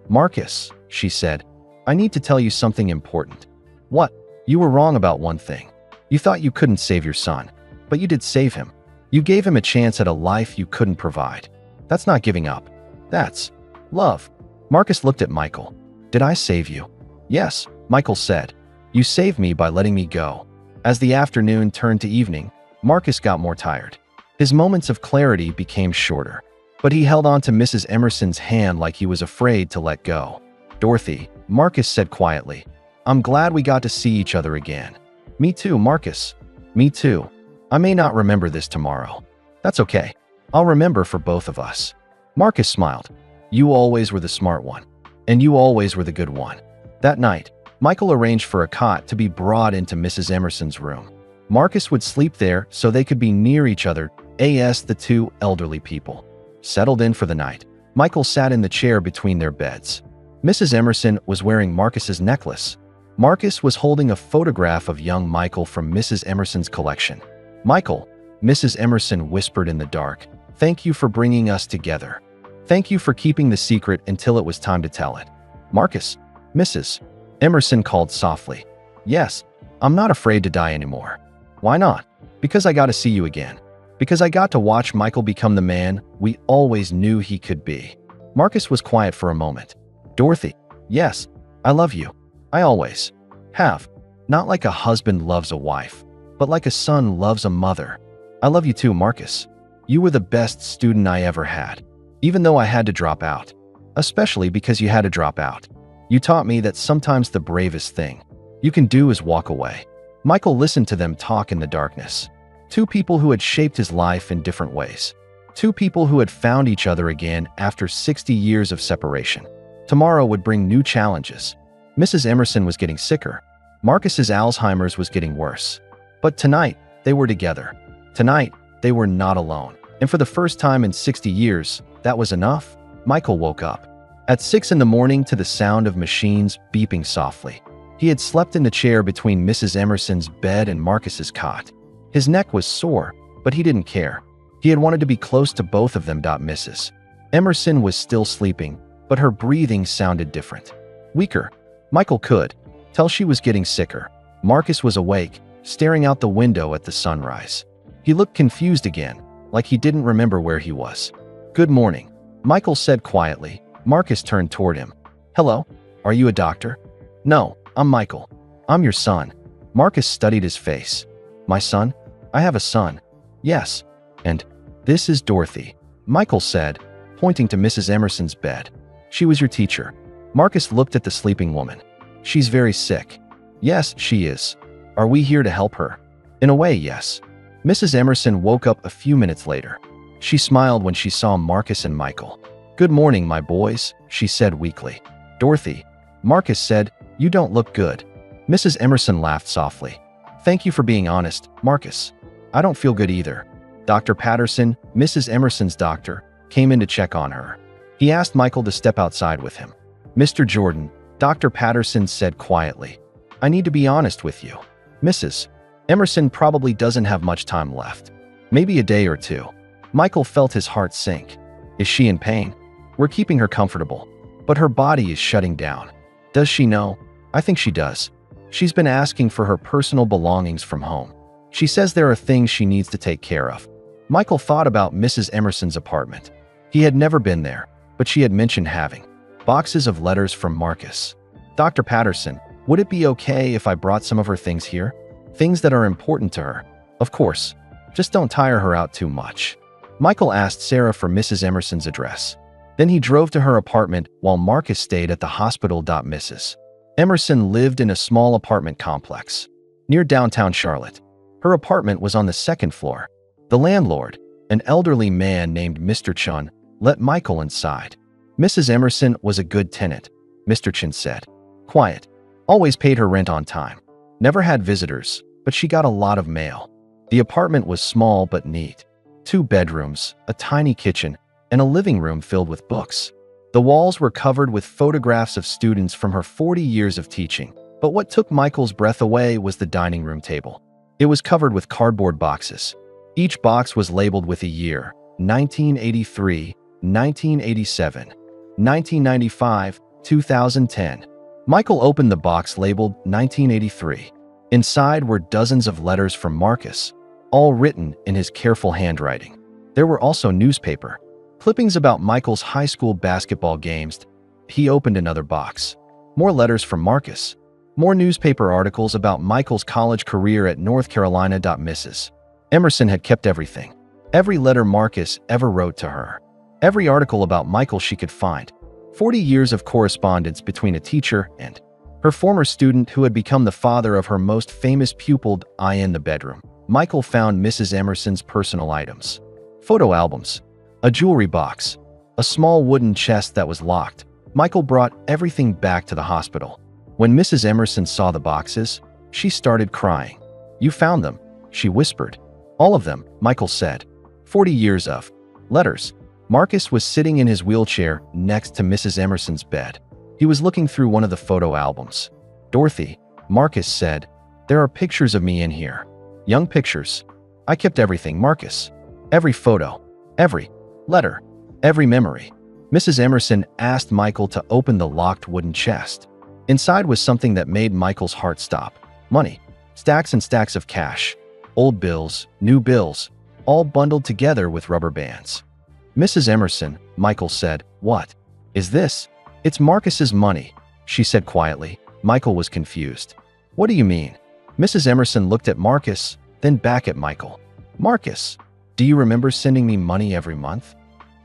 Marcus, she said, I need to tell you something important. What? You were wrong about one thing. You thought you couldn't save your son, but you did save him. You gave him a chance at a life you couldn't provide. That's not giving up. That's love. Marcus looked at Michael. Did I save you? Yes, Michael said. You saved me by letting me go. As the afternoon turned to evening, Marcus got more tired. His moments of clarity became shorter, but he held on to Mrs. Emerson's hand like he was afraid to let go. Dorothy, Marcus said quietly, I'm glad we got to see each other again. Me too, Marcus. Me too. I may not remember this tomorrow. That's okay. I'll remember for both of us. Marcus smiled. You always were the smart one, and you always were the good one. That night, Michael arranged for a cot to be brought into Mrs. Emerson's room. Marcus would sleep there so they could be near each other, as the two elderly people. Settled in for the night, Michael sat in the chair between their beds. Mrs. Emerson was wearing Marcus's necklace. Marcus was holding a photograph of young Michael from Mrs. Emerson's collection. Michael, Mrs. Emerson whispered in the dark, thank you for bringing us together. Thank you for keeping the secret until it was time to tell it. Marcus, Mrs. Emerson called softly. Yes, I'm not afraid to die anymore. Why not? Because I got to see you again. Because I got to watch Michael become the man we always knew he could be. Marcus was quiet for a moment. Dorothy, yes, I love you. I always have. Not like a husband loves a wife, but like a son loves a mother. I love you too, Marcus. You were the best student I ever had. Even though I had to drop out. Especially because you had to drop out. You taught me that sometimes the bravest thing you can do is walk away. Michael listened to them talk in the darkness. Two people who had shaped his life in different ways. Two people who had found each other again after 60 years of separation. Tomorrow would bring new challenges. Mrs. Emerson was getting sicker. Marcus's Alzheimer's was getting worse. But tonight, they were together. Tonight, they were not alone. And for the first time in 60 years, that was enough. Michael woke up at 6 in the morning to the sound of machines beeping softly. He had slept in the chair between Mrs. Emerson's bed and Marcus's cot. His neck was sore, but he didn't care. He had wanted to be close to both of them. Mrs. Emerson was still sleeping, but her breathing sounded different. Weaker. Michael could tell she was getting sicker. Marcus was awake, staring out the window at the sunrise. He looked confused again, like he didn't remember where he was. "Good morning," Michael said quietly. Marcus turned toward him. "Hello? Are you a doctor?" "No, I'm Michael. I'm your son." Marcus studied his face. "My son? I have a son." "Yes. And this is Dorothy," Michael said, pointing to Mrs. Emerson's bed. "She was your teacher." Marcus looked at the sleeping woman. "She's very sick." "Yes, she is. Are we here to help her?" "In a way, yes." Mrs. Emerson woke up a few minutes later. She smiled when she saw Marcus and Michael. "Good morning, my boys," she said weakly. "Dorothy," Marcus said, "you don't look good." Mrs. Emerson laughed softly. "Thank you for being honest, Marcus. I don't feel good either." Dr. Patterson, Mrs. Emerson's doctor, came in to check on her. He asked Michael to step outside with him. "Mr. Jordan," Dr. Patterson said quietly, "I need to be honest with you. Mrs. Emerson probably doesn't have much time left. Maybe a day or two." Michael felt his heart sink. "Is she in pain?" "We're keeping her comfortable, but her body is shutting down." "Does she know?" "I think she does. She's been asking for her personal belongings from home. She says there are things she needs to take care of." Michael thought about Mrs. Emerson's apartment. He had never been there, but she had mentioned having boxes of letters from Marcus. "Dr. Patterson, would it be okay if I brought some of her things here? Things that are important to her." "Of course. Just don't tire her out too much." Michael asked Sarah for Mrs. Emerson's address. Then he drove to her apartment while Marcus stayed at the hospital. Mrs. Emerson lived in a small apartment complex near downtown Charlotte. Her apartment was on the second floor. The landlord, an elderly man named Mr. Chun, let Michael inside. Mrs. Emerson was a good tenant, Mr. Chun said. Quiet. Always paid her rent on time. Never had visitors, but she got a lot of mail. The apartment was small but neat. 2 bedrooms, a tiny kitchen, and a living room filled with books. The walls were covered with photographs of students from her 40 years of teaching. But what took Michael's breath away was the dining room table. It was covered with cardboard boxes. Each box was labeled with a year: 1983, 1987, 1995, 2010. Michael opened the box labeled 1983. Inside were dozens of letters from Marcus, all written in his careful handwriting. There were also newspaper clippings about Michael's high school basketball games. He opened another box. More letters from Marcus. More newspaper articles about Michael's college career at North Carolina. Mrs. Emerson had kept everything. Every letter Marcus ever wrote to her. Every article about Michael she could find. 40 years of correspondence between a teacher and her former student who had become the father of her most famous pupil. In the bedroom, Michael found Mrs. Emerson's personal items. Photo albums. A jewelry box. A small wooden chest that was locked. Michael brought everything back to the hospital. When Mrs. Emerson saw the boxes, she started crying. "You found them," she whispered. "All of them," Michael said. 40 years of letters. Marcus was sitting in his wheelchair next to Mrs. Emerson's bed. He was looking through one of the photo albums. "Dorothy," Marcus said, "there are pictures of me in here. Young pictures. I kept everything, Marcus. Every photo. Every letter. Every memory." Mrs. Emerson asked Michael to open the locked wooden chest. Inside was something that made Michael's heart stop. Money. Stacks and stacks of cash. Old bills, new bills, all bundled together with rubber bands. "Mrs. Emerson," Michael said, "What is this?" "It's Marcus's money," she said quietly. Michael was confused. "What do you mean?" Mrs. Emerson looked at Marcus, then back at Michael. "Marcus, do you remember sending me money every month?"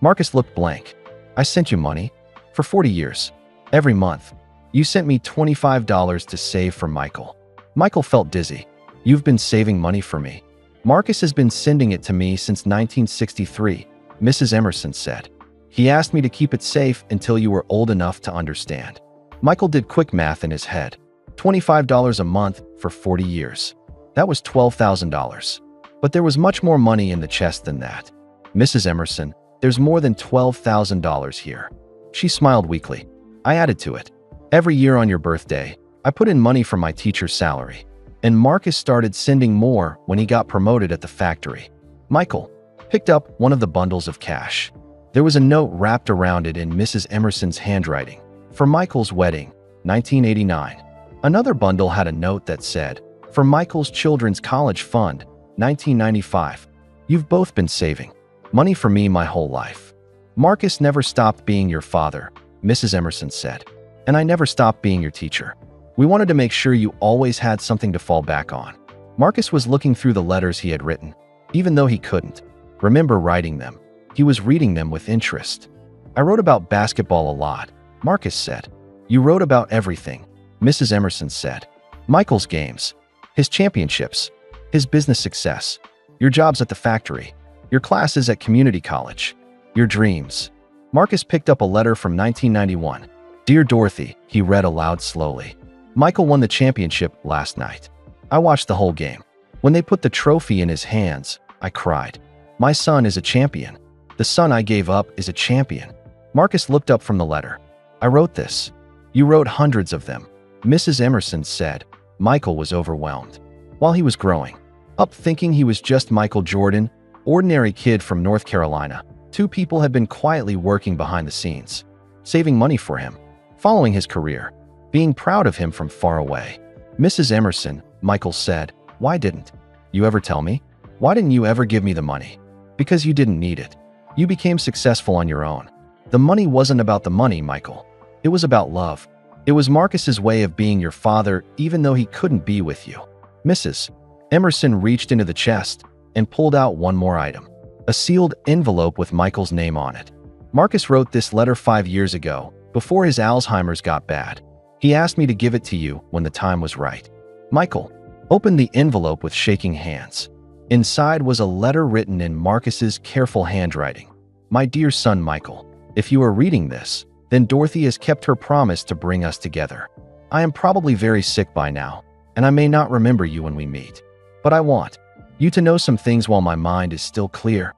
Marcus looked blank. "I sent you money for 40 years. Every month. You sent me $25 to save for Michael." Michael felt dizzy. "You've been saving money for me?" "Marcus has been sending it to me since 1963, Mrs. Emerson said. "He asked me to keep it safe until you were old enough to understand." Michael did quick math in his head. $25 a month for 40 years. That was $12,000. But there was much more money in the chest than that. "Mrs. Emerson, there's more than $12,000 here." She smiled weakly. "I added to it. Every year on your birthday, I put in money from my teacher's salary. and Marcus started sending more when he got promoted at the factory. Michael picked up one of the bundles of cash. There was a note wrapped around it in Mrs. Emerson's handwriting. For Michael's wedding, 1989. Another bundle had a note that said, for Michael's children's college fund, 1995. You've both been saving money for me my whole life. Marcus never stopped being your father, Mrs. Emerson said. And I never stopped being your teacher. We wanted to make sure you always had something to fall back on. Marcus was looking through the letters he had written, even though he couldn't remember writing them. He was reading them with interest. I wrote about basketball a lot, Marcus said. You wrote about everything, Mrs. Emerson said. Michael's games, his championships, his business success, your jobs at the factory, your classes at community college, your dreams. Marcus picked up a letter from 1991. Dear Dorothy, he read aloud slowly. Michael won the championship last night. I watched the whole game. When they put the trophy in his hands, I cried. My son is a champion. The son I gave up is a champion. Marcus looked up from the letter. I wrote this. You wrote hundreds of them, Mrs. Emerson said. Michael was overwhelmed. While he was growing up thinking he was just Michael Jordan, ordinary kid from North Carolina, two people had been quietly working behind the scenes, saving money for him, following his career, being proud of him from far away. Mrs. Emerson, Michael said, why didn't you ever tell me? Why didn't you ever give me the money? Because you didn't need it. You became successful on your own. The money wasn't about the money, Michael. It was about love. It was Marcus's way of being your father even though he couldn't be with you. Mrs. Emerson reached into the chest and pulled out one more item. A sealed envelope with Michael's name on it. Marcus wrote this letter 5 years ago, before his Alzheimer's got bad. He asked me to give it to you when the time was right. Michael opened the envelope with shaking hands. Inside was a letter written in Marcus's careful handwriting. My dear son Michael, if you are reading this, then Dorothy has kept her promise to bring us together. I am probably very sick by now, and I may not remember you when we meet. But I want you to know some things while my mind is still clear.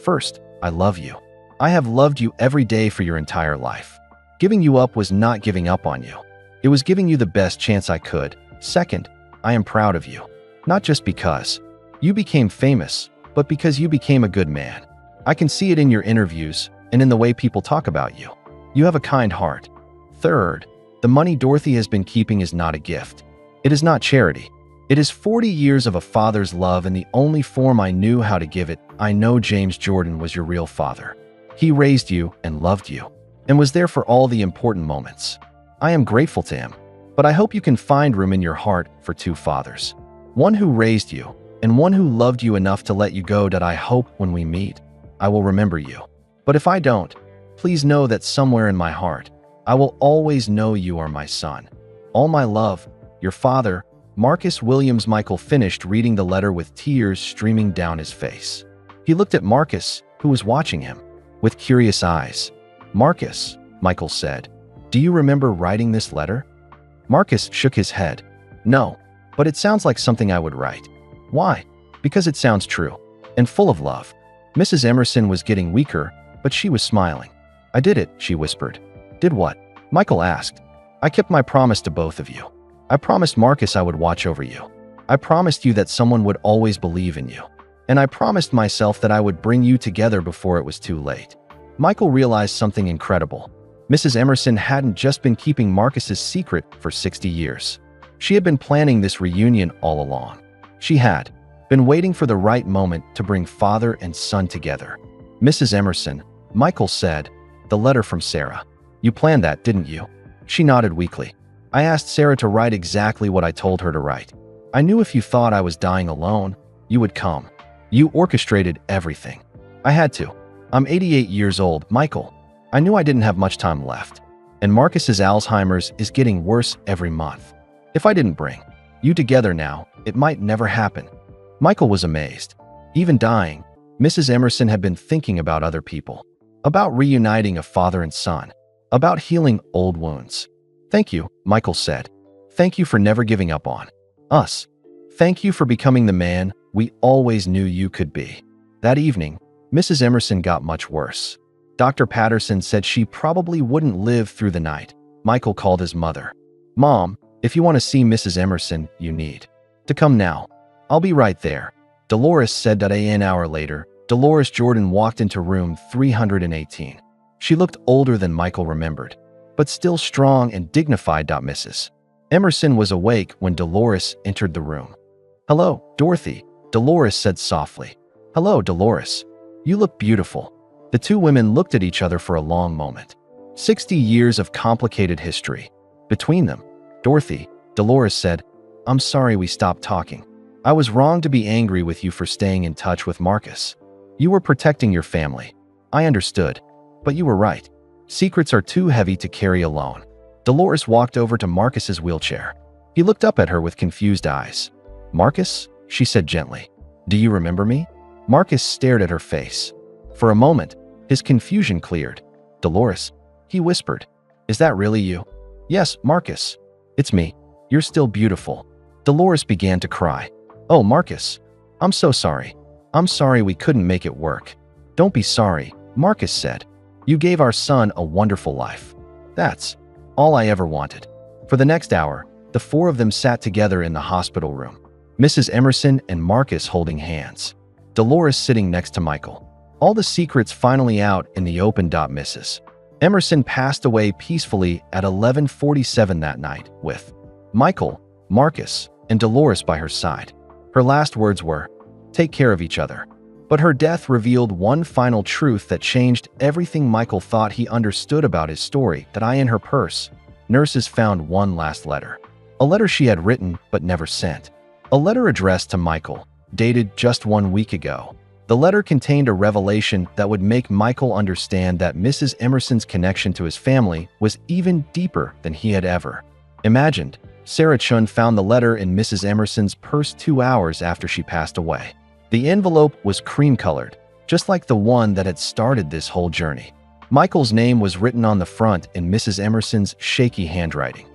First, I love you. I have loved you every day for your entire life. Giving you up was not giving up on you. It was giving you the best chance I could. Second, I am proud of you. Not just because you became famous, but because you became a good man. I can see it in your interviews and in the way people talk about you. You have a kind heart. Third, the money Dorothy has been keeping is not a gift. It is not charity. It is 40 years of a father's love in the only form I knew how to give it. I know James Jordan was your real father. He raised you and loved you, and was there for all the important moments. I am grateful to him, but I hope you can find room in your heart for two fathers. One who raised you, and one who loved you enough to let you go. That I hope when we meet, I will remember you. But if I don't, please know that somewhere in my heart, I will always know you are my son. All my love, your father, Marcus Williams. Michael finished reading the letter with tears streaming down his face. He looked at Marcus, who was watching him, with curious eyes. Marcus, Michael said, do you remember writing this letter? Marcus shook his head. No, but it sounds like something I would write. Why? Because it sounds true, and full of love. Mrs. Emerson was getting weaker, but she was smiling. I did it, she whispered. Did what? Michael asked. I kept my promise to both of you. I promised Marcus I would watch over you. I promised you that someone would always believe in you. And I promised myself that I would bring you together before it was too late. Michael realized something incredible. Mrs. Emerson hadn't just been keeping Marcus's secret for 60 years. She had been planning this reunion all along. She had been waiting for the right moment to bring father and son together. Mrs. Emerson, Michael said, the letter from Sarah. You planned that, didn't you? She nodded weakly. I asked Sarah to write exactly what I told her to write. I knew if you thought I was dying alone, you would come. You orchestrated everything. I had to. I'm 88 years old, Michael. I knew I didn't have much time left. And Marcus's Alzheimer's is getting worse every month. If I didn't bring you together now, it might never happen. Michael was amazed. Even dying, Mrs. Emerson had been thinking about other people, about reuniting a father and son, about healing old wounds. Thank you, Michael said. Thank you for never giving up on us. Thank you for becoming the man we always knew you could be. That evening, Mrs. Emerson got much worse. Dr. Patterson said she probably wouldn't live through the night. Michael called his mother. Mom, if you want to see Mrs. Emerson, you need To come now. I'll be right there, Dolores said. An hour later, Dolores Jordan walked into room 318. She looked older than Michael remembered, but still strong and dignified. Mrs. Emerson was awake when Dolores entered the room. "Hello, Dorothy," Dolores said softly. "Hello, Dolores. You look beautiful." The two women looked at each other for a long moment. 60 years of complicated history between them. "Dorothy," Dolores said, "I'm sorry we stopped talking. I was wrong to be angry with you for staying in touch with Marcus. You were protecting your family. I understood, but you were right. Secrets are too heavy to carry alone." Dolores walked over to Marcus's wheelchair. He looked up at her with confused eyes. "Marcus?" she said gently. "Do you remember me?" Marcus stared at her face. For a moment, his confusion cleared. "Dolores," he whispered. "Is that really you?" "Yes, Marcus. It's me. You're still beautiful." Dolores began to cry. "Oh, Marcus. I'm so sorry. I'm sorry we couldn't make it work." "Don't be sorry," Marcus said. "You gave our son a wonderful life. That's all I ever wanted." For the next hour, the four of them sat together in the hospital room. Mrs. Emerson and Marcus holding hands. Dolores sitting next to Michael. All the secrets finally out in the open. Mrs. Emerson passed away peacefully at 11:47 that night, with Michael, Marcus, and Dolores by her side. Her last words were, "Take care of each other." But her death revealed one final truth that changed everything Michael thought he understood about his story. In her purse, nurses found one last letter. A letter she had written but never sent. A letter addressed to Michael, dated just 1 week ago. The letter contained a revelation that would make Michael understand that Mrs. Emerson's connection to his family was even deeper than he had ever imagined. Sarah Chun found the letter in Mrs. Emerson's purse 2 hours after she passed away. The envelope was cream-colored, just like the one that had started this whole journey. Michael's name was written on the front in Mrs. Emerson's shaky handwriting.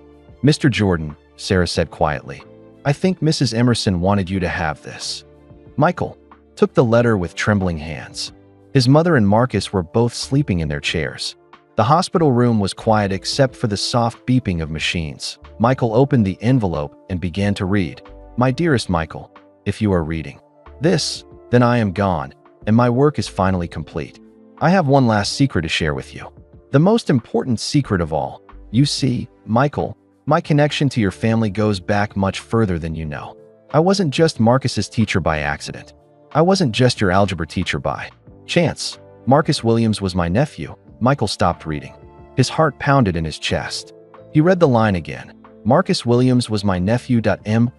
"Mr. Jordan," Sarah said quietly, "I think Mrs. Emerson wanted you to have this." Michael took the letter with trembling hands. His mother and Marcus were both sleeping in their chairs. The hospital room was quiet except for the soft beeping of machines. Michael opened the envelope and began to read. "My dearest Michael, if you are reading this, then I am gone, and my work is finally complete. I have one last secret to share with you. The most important secret of all. You see, Michael, my connection to your family goes back much further than you know. I wasn't just Marcus's teacher by accident. I wasn't just your algebra teacher by chance. Marcus Williams was my nephew." Michael stopped reading. His heart pounded in his chest. He read the line again. "Marcus Williams was my nephew.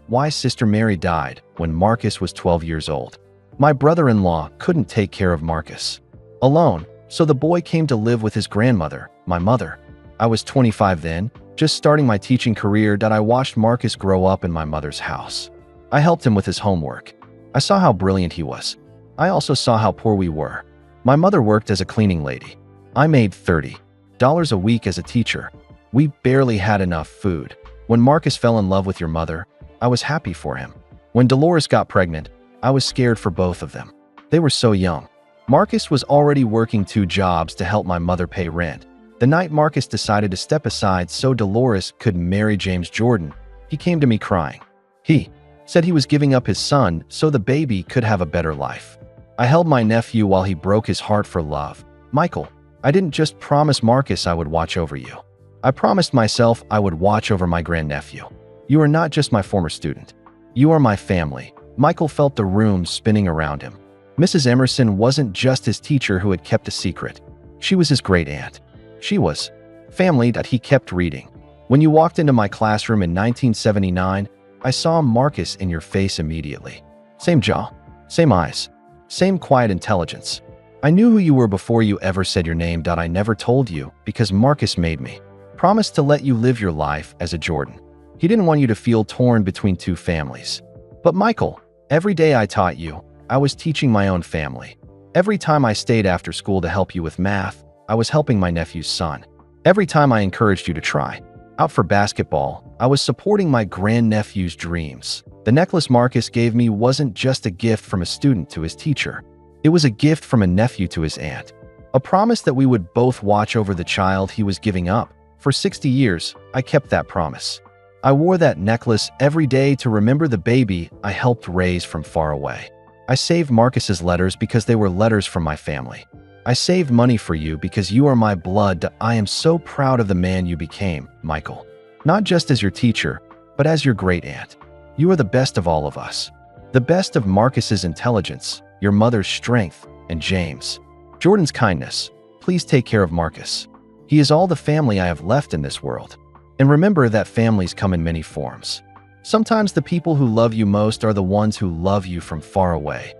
My sister Mary died when Marcus was 12 years old. My brother-in-law couldn't take care of Marcus alone, so the boy came to live with his grandmother, my mother. I was 25 then, just starting my teaching career. I watched Marcus grow up in my mother's house. I helped him with his homework. I saw how brilliant he was. I also saw how poor we were. My mother worked as a cleaning lady. I made $30 a week as a teacher. We barely had enough food. When Marcus fell in love with your mother, I was happy for him. When Dolores got pregnant, I was scared for both of them. They were so young. Marcus was already working 2 jobs to help my mother pay rent. The night Marcus decided to step aside so Dolores could marry James Jordan, he came to me crying. He said he was giving up his son so the baby could have a better life. I held my nephew while he broke his heart for love. Michael, I didn't just promise Marcus I would watch over you. I promised myself I would watch over my grandnephew. You are not just my former student. You are my family." Michael felt the room spinning around him. Mrs. Emerson wasn't just his teacher who had kept a secret. She was his great aunt. She was family. He kept reading. "When you walked into my classroom in 1979, I saw Marcus in your face immediately. Same jaw, same eyes, same quiet intelligence. I knew who you were before you ever said your name. I never told you because Marcus made me. Promised to let you live your life as a Jordan. He didn't want you to feel torn between 2 families. But Michael, every day I taught you, I was teaching my own family. Every time I stayed after school to help you with math, I was helping my nephew's son. Every time I encouraged you to try out for basketball, I was supporting my grandnephew's dreams. The necklace Marcus gave me wasn't just a gift from a student to his teacher. It was a gift from a nephew to his aunt. A promise that we would both watch over the child he was giving up. For 60 years, I kept that promise. I wore that necklace every day to remember the baby I helped raise from far away. I saved Marcus's letters because they were letters from my family. I saved money for you because you are my blood. I am so proud of the man you became, Michael. Not just as your teacher, but as your great aunt. You are the best of all of us. The best of Marcus's intelligence, your mother's strength, and James. Jordan's kindness. Please take care of Marcus. He is all the family I have left in this world. And remember that families come in many forms. Sometimes the people who love you most are the ones who love you from far away.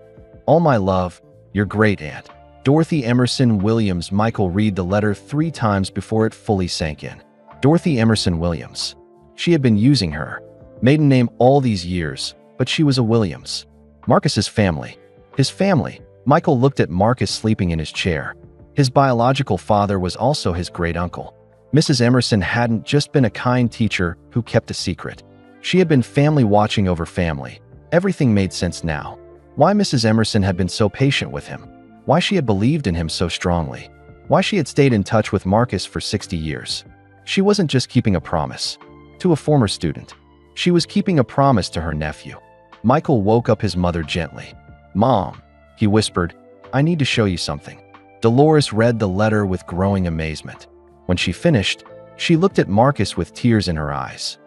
All my love, your great aunt. Dorothy Emerson Williams. Michael read the letter 3 times before it fully sank in. Dorothy Emerson Williams. She had been using her maiden name all these years, but she was a Williams. Marcus's family. His family. Michael looked at Marcus sleeping in his chair. His biological father was also his great-uncle. Mrs. Emerson hadn't just been a kind teacher who kept a secret. She had been family watching over family. Everything made sense now. Why Mrs. Emerson had been so patient with him. Why she had believed in him so strongly. Why she had stayed in touch with Marcus for 60 years. She wasn't just keeping a promise to a former student. She was keeping a promise to her nephew. Michael woke up his mother gently. "Mom," he whispered, "I need to show you something." Dolores read the letter with growing amazement. When she finished, she looked at Marcus with tears in her eyes.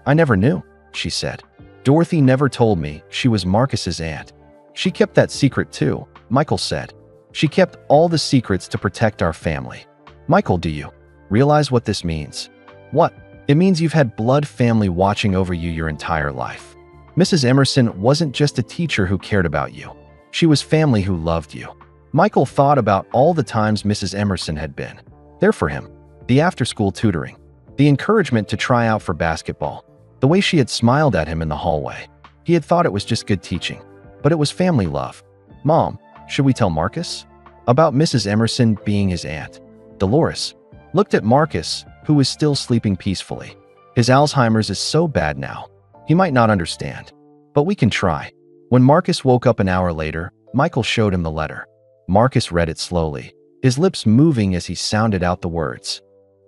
"I never knew," she said. "Dorothy never told me she was Marcus's aunt." "She kept that secret too," Michael said. "She kept all the secrets to protect our family." "Michael, do you realize what this means?" "What?" "It means you've had blood family watching over you your entire life. Mrs. Emerson wasn't just a teacher who cared about you. She was family who loved you." Michael thought about all the times Mrs. Emerson had been there for him. The after-school tutoring, the encouragement to try out for basketball, the way she had smiled at him in the hallway. He had thought it was just good teaching, but it was family love. "Mom, should we tell Marcus about Mrs. Emerson being his aunt?" Dolores looked at Marcus, who was still sleeping peacefully. "His Alzheimer's is so bad now. He might not understand, but we can try." When Marcus woke up an hour later, Michael showed him the letter. Marcus read it slowly, his lips moving as he sounded out the words.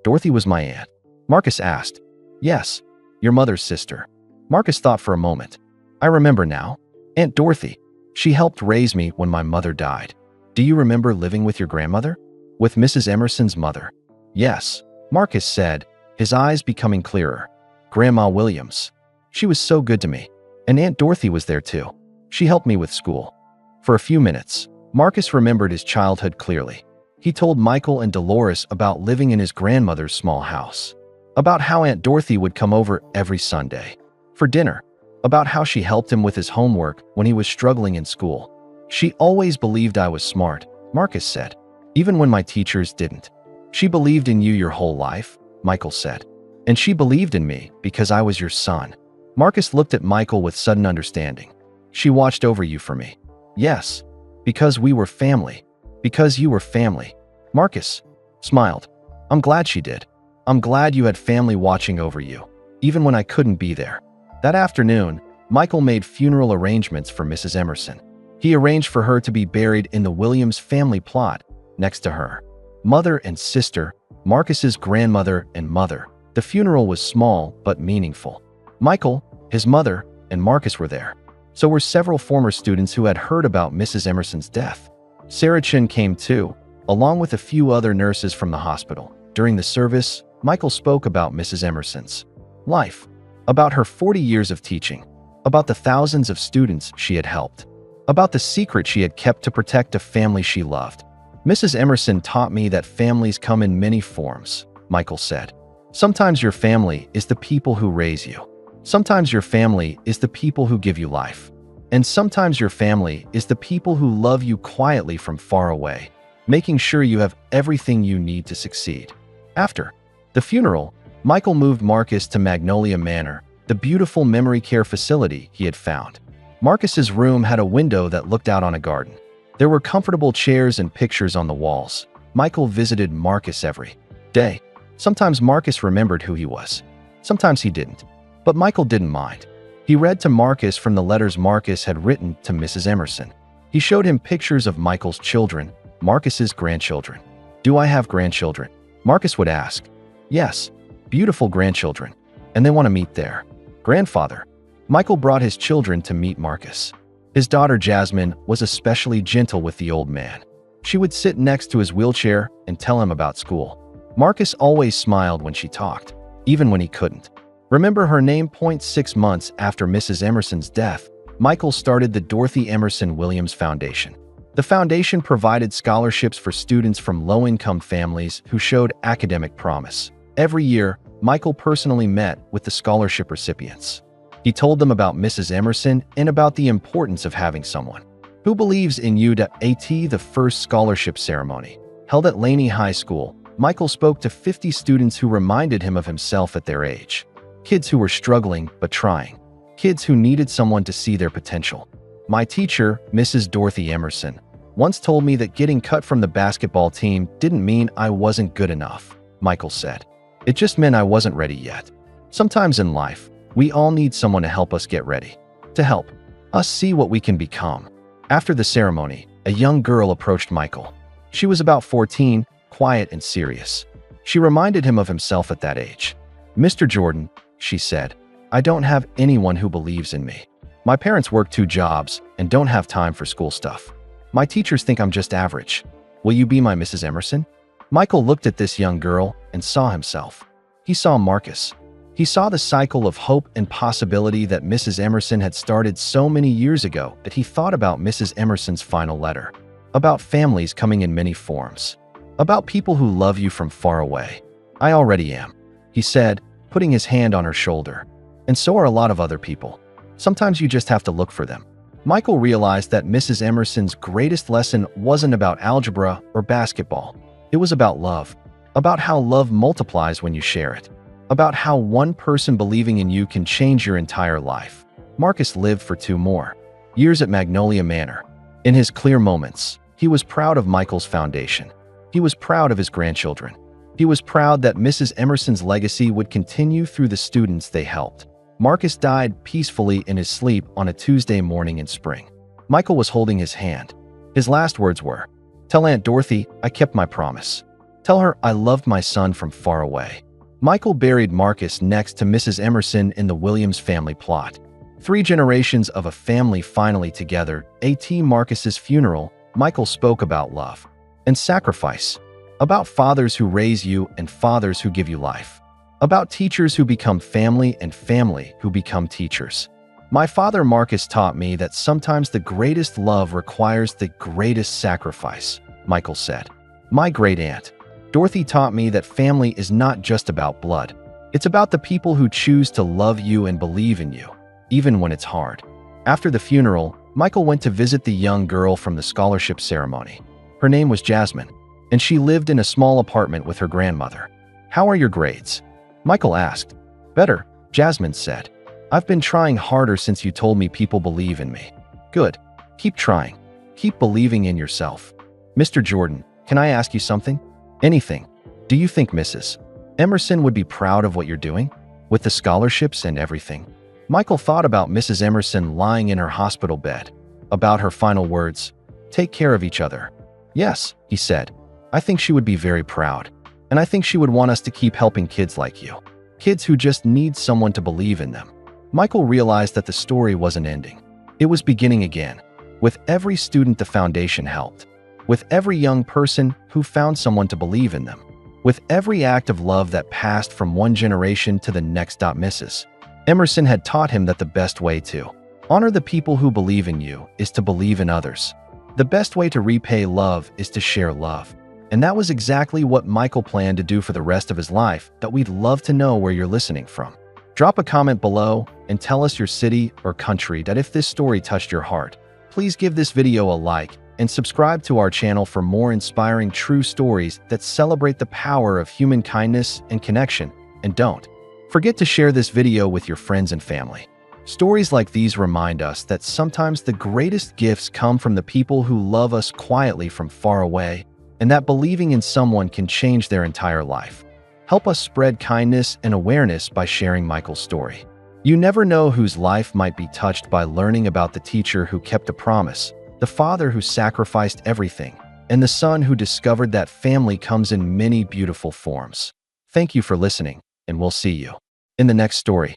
"Dorothy was my aunt?" Marcus asked. "Yes, your mother's sister." Marcus thought for a moment. "I remember now. Aunt Dorothy. She helped raise me when my mother died." "Do you remember living with your grandmother?" "With Mrs. Emerson's mother?" "Yes," Marcus said, his eyes becoming clearer. "Grandma Williams. She was so good to me. And Aunt Dorothy was there too. She helped me with school." For a few minutes, Marcus remembered his childhood clearly. He told Michael and Dolores about living in his grandmother's small house, about how Aunt Dorothy would come over every Sunday for dinner, about how she helped him with his homework when he was struggling in school. "She always believed I was smart," Marcus said, "even when my teachers didn't." "She believed in you your whole life," Michael said. "And she believed in me because I was your son." Marcus looked at Michael with sudden understanding. "She watched over you for me." "Yes, because we were family. Because you were family." Marcus smiled. "I'm glad she did. I'm glad you had family watching over you, even when I couldn't be there." That afternoon, Michael made funeral arrangements for Mrs. Emerson. He arranged for her to be buried in the Williams family plot next to her mother and sister, Marcus's grandmother and mother. The funeral was small but meaningful. Michael, his mother, and Marcus were there. So were several former students who had heard about Mrs. Emerson's death. Sarah Chin came too, along with a few other nurses from the hospital. During the service, Michael spoke about Mrs. Emerson's life, about her 40 years of teaching, about the thousands of students she had helped, about the secret she had kept to protect a family she loved. "Mrs. Emerson taught me that families come in many forms," Michael said. "Sometimes your family is the people who raise you. Sometimes your family is the people who give you life. And sometimes your family is the people who love you quietly from far away, making sure you have everything you need to succeed." After the funeral, Michael moved Marcus to Magnolia Manor, the beautiful memory care facility he had found. Marcus's room had a window that looked out on a garden. There were comfortable chairs and pictures on the walls. Michael visited Marcus every day. Sometimes Marcus remembered who he was. Sometimes he didn't. But Michael didn't mind. He read to Marcus from the letters Marcus had written to Mrs. Emerson. He showed him pictures of Michael's children, Marcus's grandchildren. "Do I have grandchildren?" Marcus would ask. "Yes, beautiful grandchildren." and they want to meet their grandfather. Michael brought his children to meet Marcus. His daughter Jasmine was especially gentle with the old man. She would sit next to his wheelchair and tell him about school. Marcus always smiled when she talked, even when he couldn't. Remember her name? 6 months after Mrs. Emerson's death, Michael started the Dorothy Emerson Williams Foundation. The foundation provided scholarships for students from low-income families who showed academic promise. Every year, Michael personally met with the scholarship recipients. He told them about Mrs. Emerson and about the importance of having someone who believes in you. At the first scholarship ceremony, held at Laney High School, Michael spoke to 50 students who reminded him of himself at their age. Kids who were struggling but trying. Kids who needed someone to see their potential. My teacher, Mrs. Dorothy Emerson, once told me that getting cut from the basketball team didn't mean I wasn't good enough, Michael said. It just meant I wasn't ready yet. Sometimes in life, we all need someone to help us get ready, to help us see what we can become. After the ceremony, a young girl approached Michael. She was about 14, quiet and serious. She reminded him of himself at that age. "Mr. Jordan," she said, "I don't have anyone who believes in me. My parents work 2 jobs and don't have time for school stuff. My teachers think I'm just average. Will you be my Mrs. Emerson?" Michael looked at this young girl and saw himself. He saw Marcus. He saw the cycle of hope and possibility that Mrs. Emerson had started so many years ago that he thought about Mrs. Emerson's final letter, about families coming in many forms, about people who love you from far away. "I already am," he said, putting his hand on her shoulder. "And so are a lot of other people. Sometimes you just have to look for them." Michael realized that Mrs. Emerson's greatest lesson wasn't about algebra or basketball. It was about love, about how love multiplies when you share it, about how one person believing in you can change your entire life. Marcus lived for 2 more years at Magnolia Manor. In his clear moments, he was proud of Michael's foundation. He was proud of his grandchildren. He was proud that Mrs. Emerson's legacy would continue through the students they helped. Marcus died peacefully in his sleep on a Tuesday morning in spring. Michael was holding his hand. His last words were, "Tell Aunt Dorothy I kept my promise. Tell her I loved my son from far away." Michael buried Marcus next to Mrs. Emerson in the Williams family plot. 3 generations of a family finally together. At Marcus's funeral, Michael spoke about love and sacrifice, about fathers who raise you and fathers who give you life, about teachers who become family and family who become teachers. "My father Marcus taught me that sometimes the greatest love requires the greatest sacrifice," Michael said. "My great aunt Dorothy taught me that family is not just about blood. It's about the people who choose to love you and believe in you, even when it's hard." After the funeral, Michael went to visit the young girl from the scholarship ceremony. Her name was Jasmine, and she lived in a small apartment with her grandmother. "How are your grades?" Michael asked. "Better," Jasmine said. "I've been trying harder since you told me people believe in me." "Good. Keep trying. Keep believing in yourself." "Mr. Jordan, can I ask you something?" "Anything. Do you think Mrs. Emerson would be proud of what you're doing? With the scholarships and everything?" Michael thought about Mrs. Emerson lying in her hospital bed, about her final words, "Take care of each other." "Yes," he said. "I think she would be very proud. And I think she would want us to keep helping kids like you. Kids who just need someone to believe in them." Michael realized that the story wasn't ending. It was beginning again. With every student the foundation helped. With every young person who found someone to believe in them. With every act of love that passed from one generation to the next. Mrs. Emerson had taught him that the best way to honor the people who believe in you is to believe in others. The best way to repay love is to share love. And that was exactly what Michael planned to do for the rest of his life. We'd love to know where you're listening from. Drop a comment below and tell us your city or country. If this story touched your heart, please give this video a like and subscribe to our channel for more inspiring true stories that celebrate the power of human kindness and connection. And don't forget to share this video with your friends and family. Stories like these remind us that sometimes the greatest gifts come from the people who love us quietly from far away, and that believing in someone can change their entire life. Help us spread kindness and awareness by sharing Michael's story. You never know whose life might be touched by learning about the teacher who kept a promise, the father who sacrificed everything, and the son who discovered that family comes in many beautiful forms. Thank you for listening, and we'll see you In the next story,